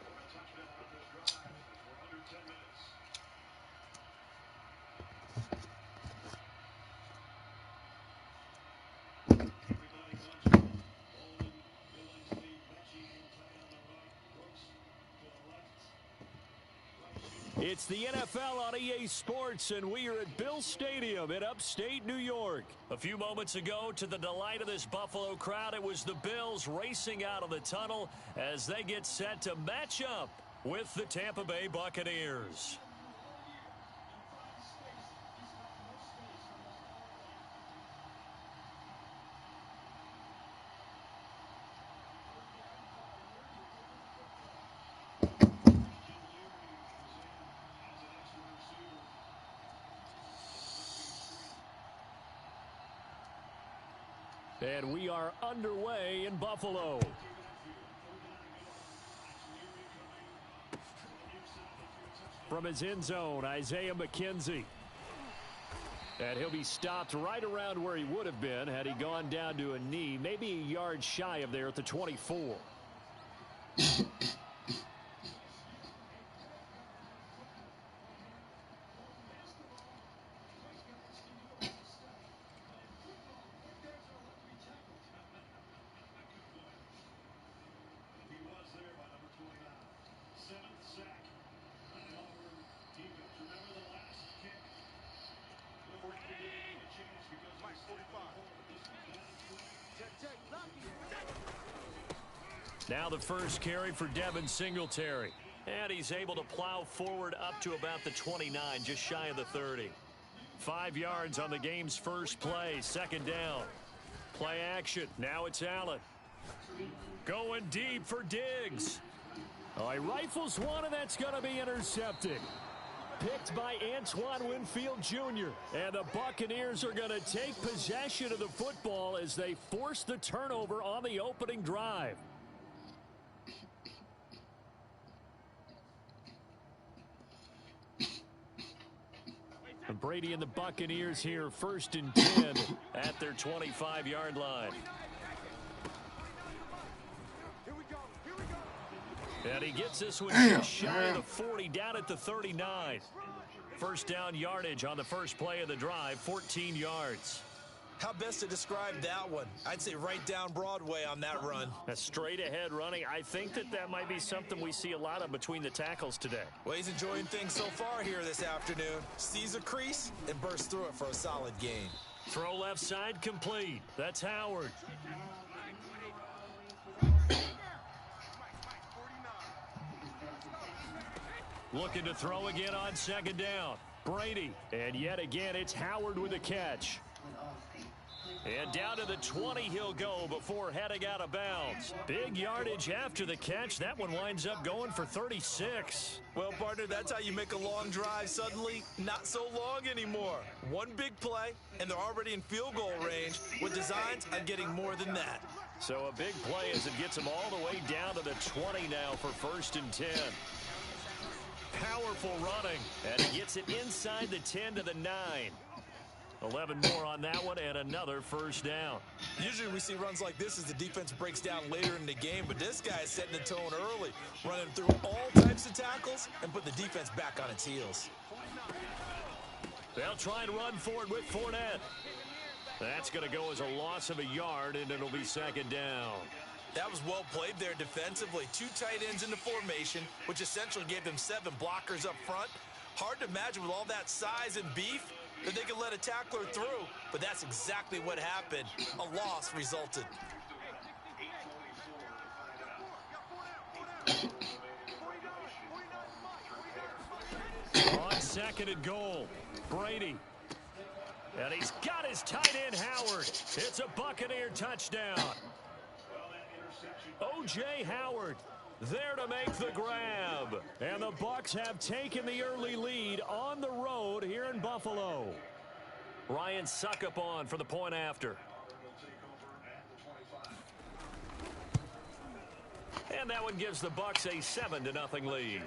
for a touchdown on this drive as we're under 10 minutes. Everybody bunches. Bolden, Billingsley, Mechie tight on the right. Brooks to the left. It's the NFL on EA Sports, and we are at Bill Stadium in upstate New York. A few moments ago, to the delight of this Buffalo crowd, it was the Bills racing out of the tunnel as they get set to match up with the Tampa Bay Buccaneers. And we are underway in Buffalo. From his end zone, Isaiah McKenzie. And he'll be stopped right around where he would have been had he gone down to a knee, maybe a yard shy of there at the 24. Now the first carry for Devin Singletary. And he's able to plow forward up to about the 29, just shy of the 30. 5 yards on the game's first play, second down. Play action, now it's Allen. Going deep for Diggs. Oh, he rifles one, and that's going to be intercepted. Picked by Antoine Winfield Jr. And the Buccaneers are going to take possession of the football as they force the turnover on the opening drive. Brady and the Buccaneers here, 1st and 10 at their 25-yard line. And he gets this one just shy of the 40, down at the 39. First down yardage on the first play of the drive, 14 yards. How best to describe that one? I'd say right down Broadway on that run. A straight ahead running. I think that might be something we see a lot of between the tackles today. Well, he's enjoying things so far here this afternoon. Sees a crease and bursts through it for a solid gain. Throw left side complete. That's Howard. Looking to throw again on second down. Brady. And yet again, it's Howard with a catch. And down to the 20 he'll go before heading out of bounds. Big yardage after the catch. That one winds up going for 36. Well, partner, that's how you make a long drive suddenly not so long anymore. One big play, and they're already in field goal range with designs on getting more than that. So a big play as it gets him all the way down to the 20 now for 1st and 10. Powerful running, and he gets takes it inside the 10 to the 9. 11 more on that one and another first down. Usually we see runs like this as the defense breaks down later in the game, but this guy is setting the tone early, running through all types of tackles and put the defense back on its heels. They'll try and run for it with Fournette. That's going to go as a loss of a yard, and it'll be second down. That was well played there defensively. 2 tight ends in the formation, which essentially gave them 7 blockers up front. Hard to imagine with all that size and beef that they could let a tackler through, but that's exactly what happened. A loss resulted. On second and goal, Brady. And he's got his tight end, Howard. It's a Buccaneer touchdown. O.J. Howard there to make the grab. And the Bucs have taken the early lead on the road here in Buffalo. Ryan Suckup on for the point after. And that one gives the Bucs a 7-0 lead.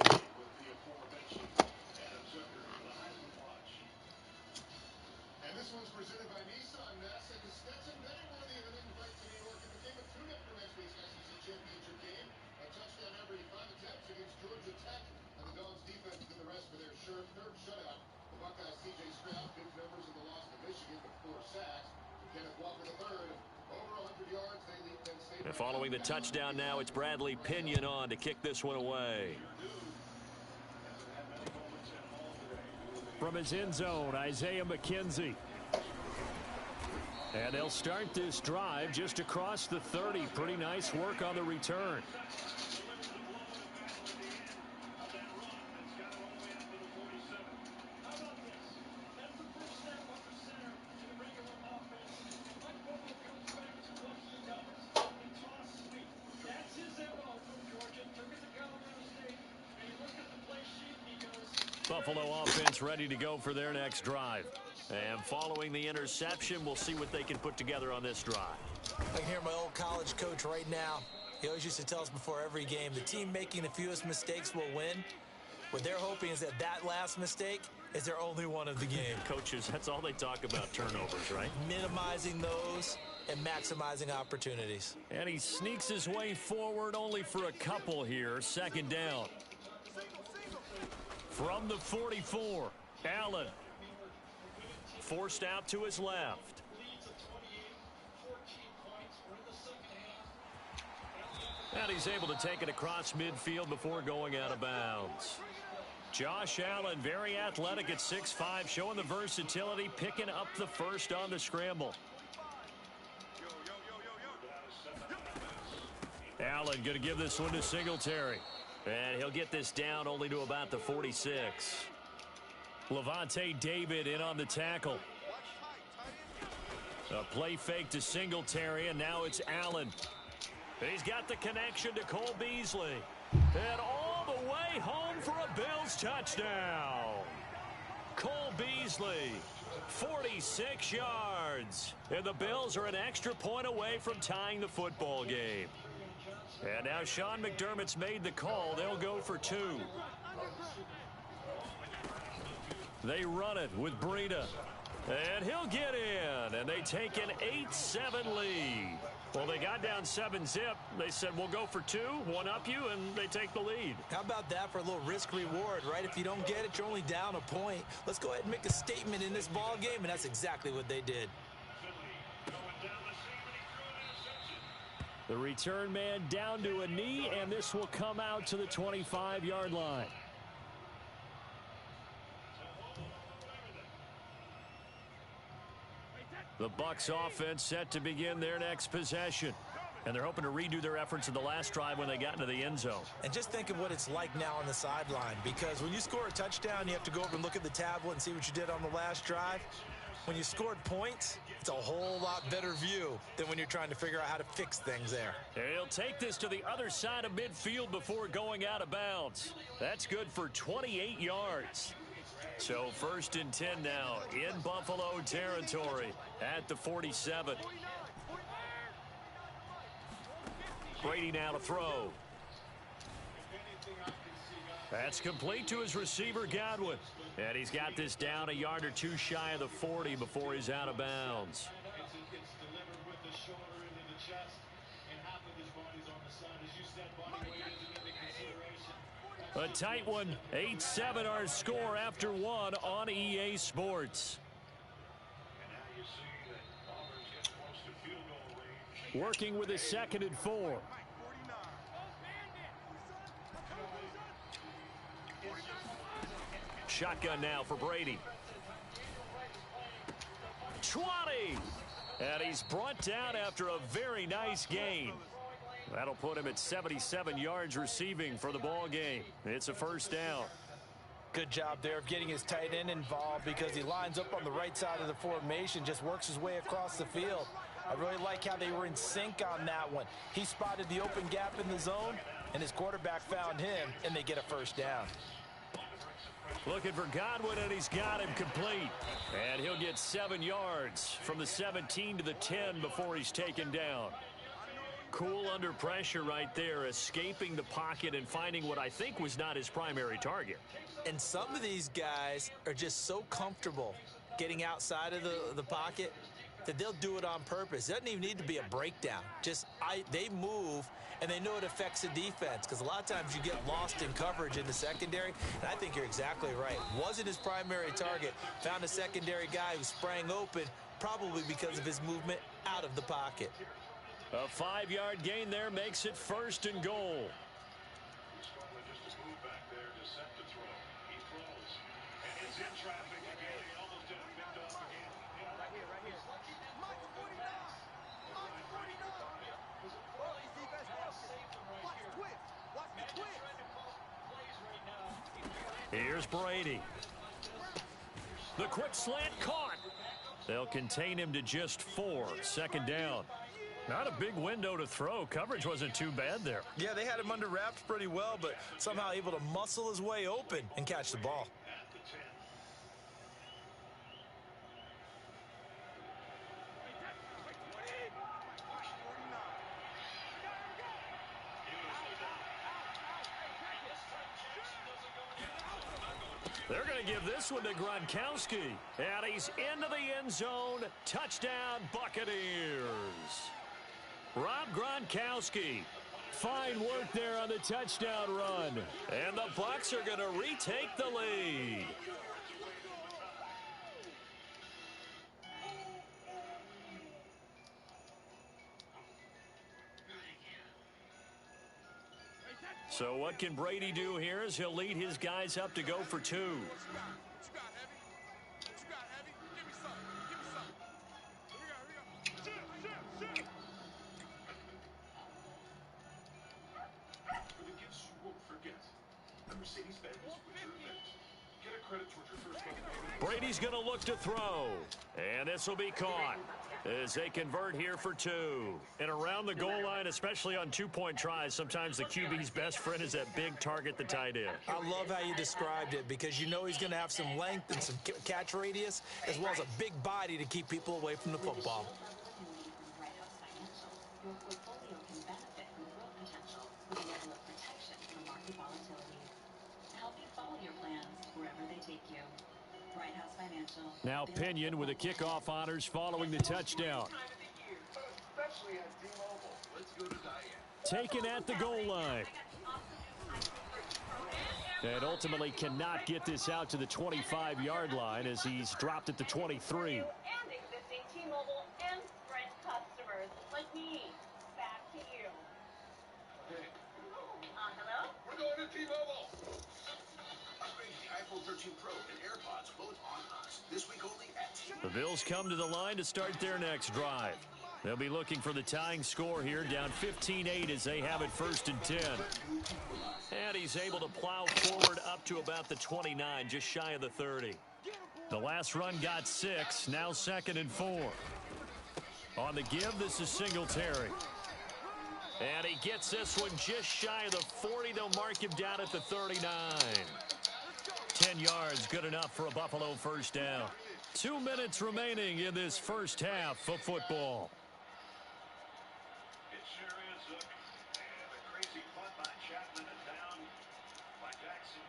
And this one's presented by Nissan. NASA and Stetson, very worthy of an invite to New York in the game of tune-up for next week's SEC Championship game. A touchdown every 5 attempts against Georgia Tech. And the Dogs defense did the rest for their third shutout. The Buckeyes' C.J. Stroud, big numbers in the loss to Michigan with 4 sacks. Kenneth Walker III, over 100 yards. They lead Penn State. And following the touchdown now, it's Bradley Pinion on to kick this one away. From his end zone, Isaiah McKenzie. And they'll start this drive just across the 30. Pretty nice work on the return. Buffalo offense ready to go for their next drive. And following the interception, we'll see what they can put together on this drive. I can hear my old college coach right now. He always used to tell us before every game, the team making the fewest mistakes will win. What they're hoping is that that last mistake is their only one of the game. Coaches, that's all they talk about, turnovers, right? Minimizing those and maximizing opportunities. And he sneaks his way forward only for a couple here. Second down. From the 44, Allen. Forced out to his left. And he's able to take it across midfield before going out of bounds. Josh Allen, very athletic at 6'5", showing the versatility, picking up the first on the scramble. Allen going to give this one to Singletary. And he'll get this down only to about the 46. Levante David in on the tackle. A play fake to Singletary, and now it's Allen. He's got the connection to Cole Beasley. And all the way home for a Bills touchdown. Cole Beasley, 46 yards. And the Bills are an extra point away from tying the football game. And now Sean McDermott's made the call. They'll go for 2. They run it with Breida. And he'll get in. And they take an 8-7 lead. Well, they got down 7-zip. They said, we'll go for 2, one up you, and they take the lead. How about that for a little risk-reward, right? If you don't get it, you're only down a point. Let's go ahead and make a statement in this ball game, and that's exactly what they did. The return man down to a knee, and this will come out to the 25-yard line. The Bucs offense set to begin their next possession. And they're hoping to redo their efforts in the last drive when they got into the end zone. And just think of what it's like now on the sideline, because when you score a touchdown, you have to go over and look at the tablet and see what you did on the last drive. When you scored points, it's a whole lot better view than when you're trying to figure out how to fix things there. He'll take this to the other side of midfield before going out of bounds. That's good for 28 yards. So 1st and 10 now in Buffalo territory at the 47. Brady now to throw. That's complete to his receiver, Godwin. And he's got this down a yard or two shy of the 40 before he's out of bounds. It's delivered with the shoulder into the chest, and half of his body's on the side. As you said, body weight isn't into consideration. A tight one, 8-7 our score after one on EA Sports. And now you see that Auburn's getting close to field goal range. Working with a 2nd and 4. Shotgun now for Brady. 20! And he's brought down after a very nice gain. That'll put him at 77 yards receiving for the ball game. It's a first down. Good job there of getting his tight end involved because he lines up on the right side of the formation, just works his way across the field. I really like how they were in sync on that one. He spotted the open gap in the zone, and his quarterback found him, and they get a first down. Looking for Godwin, and he's got him complete. And he'll get 7 yards from the 17 to the 10 before he's taken down. Cool under pressure right there, escaping the pocket and finding what I think was not his primary target. And some of these guys are just so comfortable getting outside of the pocket that they'll do it on purpose. It doesn't even need to be a breakdown. They move, and they know it affects the defense because a lot of times you get lost in coverage in the secondary, and I think you're exactly right. Wasn't his primary target. Found a secondary guy who sprang open, probably because of his movement out of the pocket. A 5-yard gain there makes it 1st and goal. Just a move back there to set the throw. He throws, and it's in traffic again. He almost did it picked off again. Right here. Mike 49! Mike 49! Well, he's defense broken. Watch the twist. Watch the twist. Here's Brady. The quick slant caught. They'll contain him to just 4. 2nd down. Not a big window to throw. Coverage wasn't too bad there. Yeah, they had him under wraps pretty well, but somehow able to muscle his way open and catch the ball. They're going to give this one to Gronkowski. And he's into the end zone. Touchdown, Buccaneers. Rob Gronkowski. Fine work there on the touchdown run. And the Bucs are going to retake the lead. So what can Brady do here as he'll lead his guys up to go for 2. What you got, Heavy? What you got, Heavy? Give me some. Give me some. Here we go. Shit. For the gifts you won't forget, the Mercedes-Benz Winter Event. Get a credit towards your first month. Brady's going to look to throw. And this will be caught as they convert here for 2. And around the goal line, especially on 2-point tries, sometimes the QB's best friend is that big target, the tight end. I love how you described it because you know he's going to have some length and some catch radius as well as a big body to keep people away from the football. Your portfolio can benefit from growth potential with a level of protection from market volatility. Help you follow your plans wherever they take you. Bright House Financial. Now Pinion with the kickoff honors following the touchdown. Especially at T-Mobile. Let's go to Diane. Taken at the goal line. And ultimately cannot get this out to the 25-yard line as he's dropped at the 23. And existing T-Mobile and Sprint customers like me. Back to you. Hey. Hello? We're going to T-Mobile. Upgrade the iPhone 13 Pro and AirPods both on us. This week only at T-Mobile. The Bills come to the line to start their next drive. They'll be looking for the tying score here, down 15-8 as they have it 1st and 10. And he's able to plow forward up to about the 29, just shy of the 30. The last run got 6, now 2nd and 4. On the give, this is Singletary. And he gets this one just shy of the 40. They'll mark him down at the 39. 10 yards, good enough for a Buffalo first down. 2 minutes remaining in this first half of football. It sure is. And a crazy punt by Chapman and down by Jackson.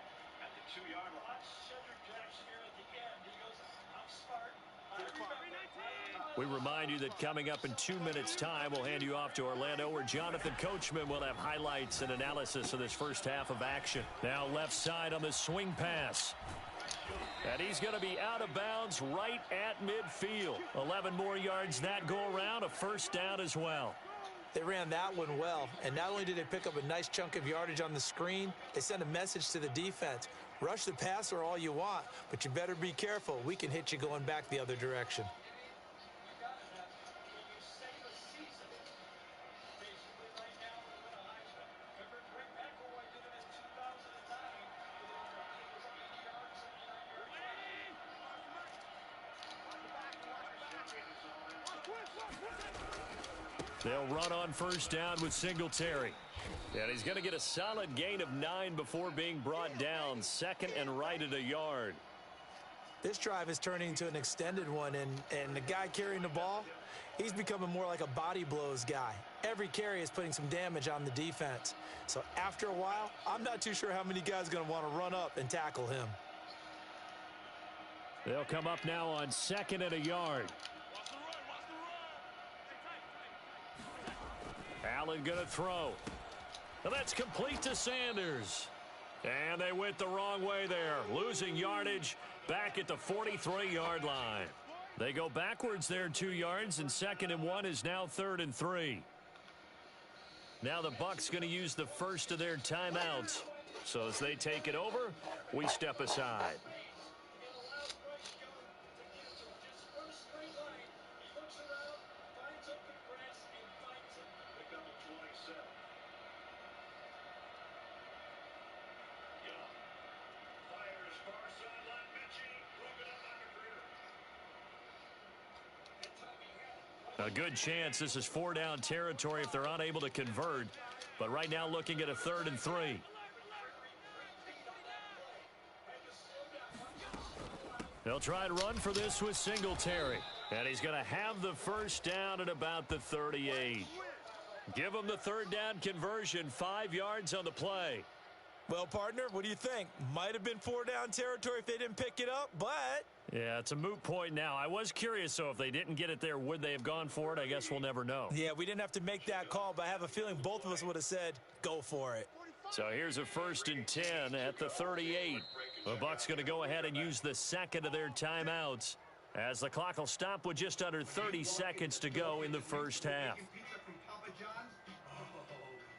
We remind you that coming up in 2 minutes' time, we'll hand you off to Orlando, where Jonathan Coachman will have highlights and analysis of this first half of action. Now left side on the swing pass. And he's going to be out of bounds right at midfield. 11 more yards that go around, a first down as well. They ran that one well, and not only did they pick up a nice chunk of yardage on the screen, they sent a message to the defense. Rush the passer all you want, but you better be careful. We can hit you going back the other direction. They'll run on first down with Singletary. And he's going to get a solid gain of 9 before being brought down. Second and right at a yard. This drive is turning into an extended one, and the guy carrying the ball, he's becoming more like a body blows guy. Every carry is putting some damage on the defense. So after a while, I'm not too sure how many guys are going to want to run up and tackle him. They'll come up now on second and a yard. Allen going to throw. And that's complete to Sanders. And they went the wrong way there, losing yardage back at the 43-yard line. They go backwards there 2 yards, and second and 1 is now 3rd and 3. Now the Bucs going to use the first of their timeouts. So as they take it over, we step aside. A good chance this is 4-down territory if they're unable to convert. But right now looking at a 3rd and 3. They'll try and run for this with Singletary. And he's going to have the first down at about the 38. Give him the 3rd down conversion, 5 yards on the play. Well, partner, what do you think? Might have been 4-down territory if they didn't pick it up, but... Yeah, it's a moot point now. I was curious, so if they didn't get it there, would they have gone for it? I guess we'll never know. Yeah, we didn't have to make that call, but I have a feeling both of us would have said, go for it. So here's a 1st and 10 at the 38. The Bucs going to go ahead and use the second of their timeouts, as the clock will stop with just under 30 seconds to go in the first half.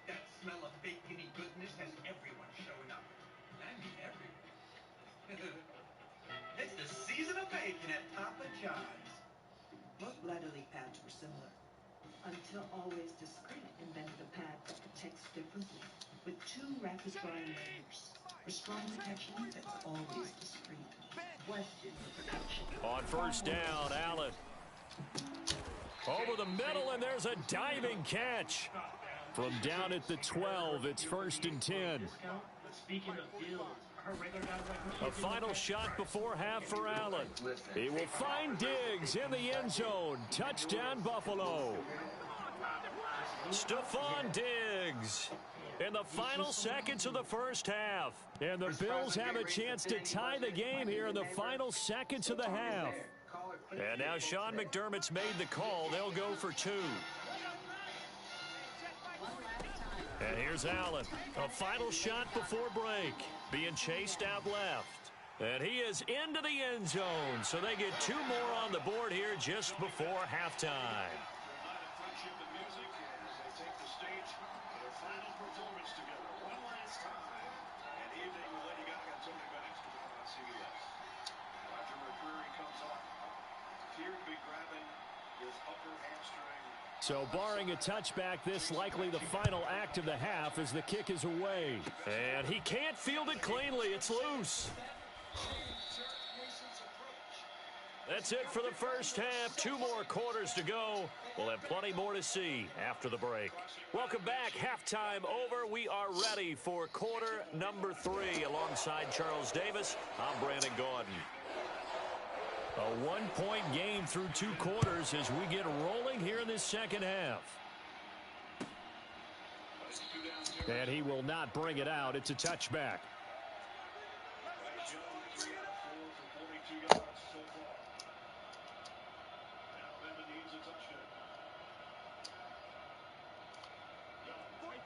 That smell of bacon-y goodness has everyone showing up. I mean everyone. It's the season of bacon at Papa John's. Most bladder leak pads were similar, until Always Discreet invented a pad that protects differently, with 2 rapid-drying layers. For strong protection that's always discreet. Question the protection. On first down, Allen. Over the middle, and there's a diving catch. From down at the 12, it's 1st and 10. A final shot before half for Allen. He will find Diggs in the end zone. Touchdown, Buffalo. Stephon Diggs in the final seconds of the first half. And the Bills have a chance to tie the game here in the final seconds of the half. And now Sean McDermott's made the call. They'll go for 2. And here's Allen. A final shot before break. Being chased out left. And he is into the end zone. So they get 2 more on the board here just before halftime. So barring a touchback, this likely the final act of the half as the kick is away. And he can't field it cleanly. It's loose. That's it for the first half. 2 more quarters to go. We'll have plenty more to see after the break. Welcome back. Halftime over. We are ready for quarter number 3. Alongside Charles Davis, I'm Brandon Gaudin. A 1-point game through 2 quarters as we get rolling here in this second half. And he will not bring it out. It's a touchback.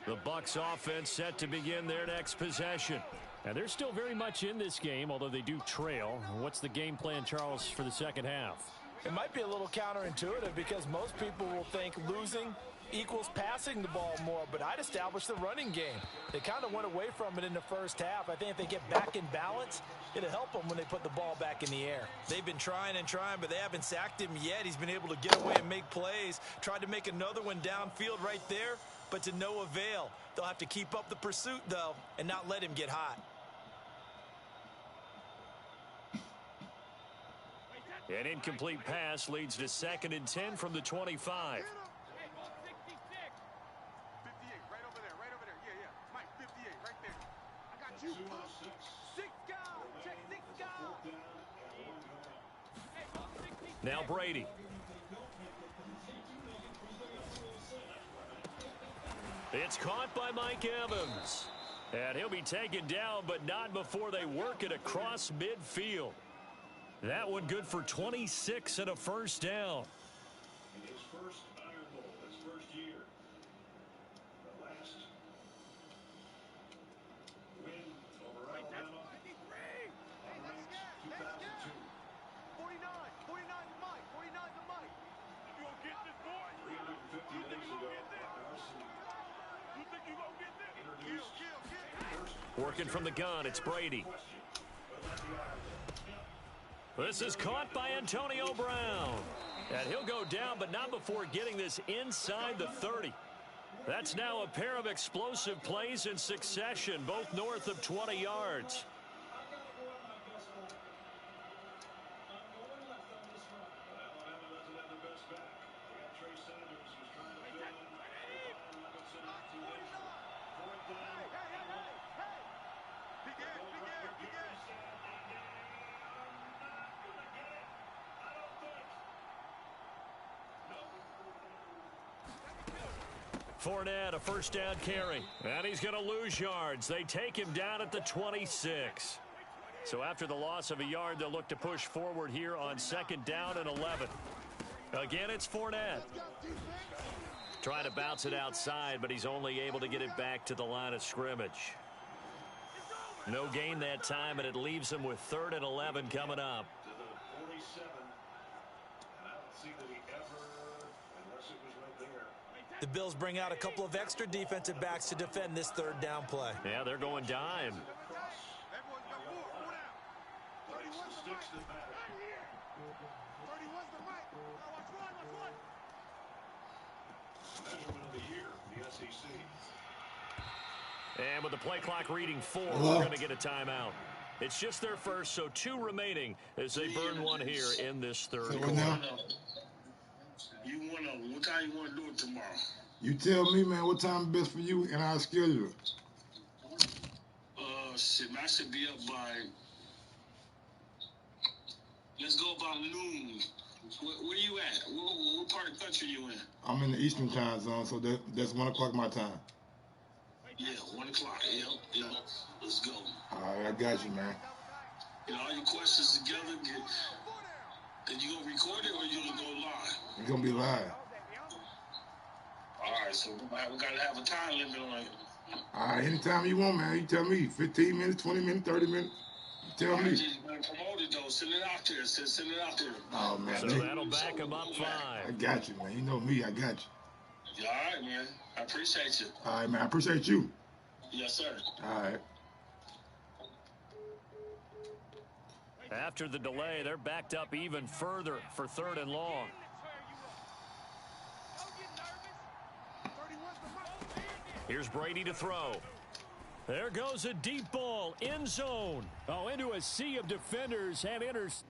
The Bucs offense set to begin their next possession. And they're still very much in this game, although they do trail. What's the game plan, Charles, for the second half? It might be a little counterintuitive because most people will think losing equals passing the ball more, but I'd establish the running game. They kind of went away from it in the first half. I think if they get back in balance, it'll help them when they put the ball back in the air. They've been trying and trying, but they haven't sacked him yet. He's been able to get away and make plays. Tried to make another one downfield right there, but to no avail. They'll have to keep up the pursuit, though, and not let him get hot. An incomplete pass leads to 2nd and 10 from the 25. Now Brady. It's caught by Mike Evans. And he'll be taken down, but not before they work it across midfield. That one good for 26 and a first down. His first Iron Bowl, his first year. The last win over Alabama on Regs 2002. 49 to Mike. 49 to Mike. You gonna get this, boy? 350 days ago, You think you gonna get this? introduced Working from the gun, it's Brady. This is caught by Antonio Brown. And he'll go down, but not before getting this inside the 30. That's now a pair of explosive plays in succession, both north of 20 yards. Fournette, a first down carry. And he's going to lose yards. They take him down at the 26. So after the loss of a yard, they'll look to push forward here on 2nd down and 11. Again, it's Fournette. Trying to bounce it outside, but he's only able to get it back to the line of scrimmage. No gain that time, and it leaves him with 3rd and 11 coming up. to the 47. And I don't see that he ever, unless it was right there. The Bills bring out a couple of extra defensive backs to defend this 3rd down play. Yeah, they're going dime. It's the sticks that matter. Measurement of the year, the SEC. And with the play clock reading 4, we're going to get a timeout. It's just their first, so 2 remaining as they burn one here in this 3rd quarter. You wanna? What time you wanna do it tomorrow? You tell me, man, what time is best for you, and I'll schedule it. Shit, man, I should be up by. Let's go about noon. Where you at? What part of the country you in? I'm in the Eastern time zone, so that's 1 o'clock my time. Yeah, 1 o'clock. Yep. Let's go. All right, I got you, man. Get all your questions together. And you gonna record it or you gonna go live? It's gonna be live. All right, so we gotta have a time limit on it. All right, anytime you want, man. You tell me. 15 minutes, 20 minutes, 30 minutes. You tell me. Just promote it though. Send it out there. Send it out there. Oh man. So that'll back him up 5. I got you, man. You know me. I got you. Yeah, all right, man. I appreciate you. All right, man. I appreciate you. Yes, sir. All right. After the delay, they're backed up even further for 3rd and long. Here's Brady to throw. There goes a deep ball, end zone. Oh, into a sea of defenders and enters.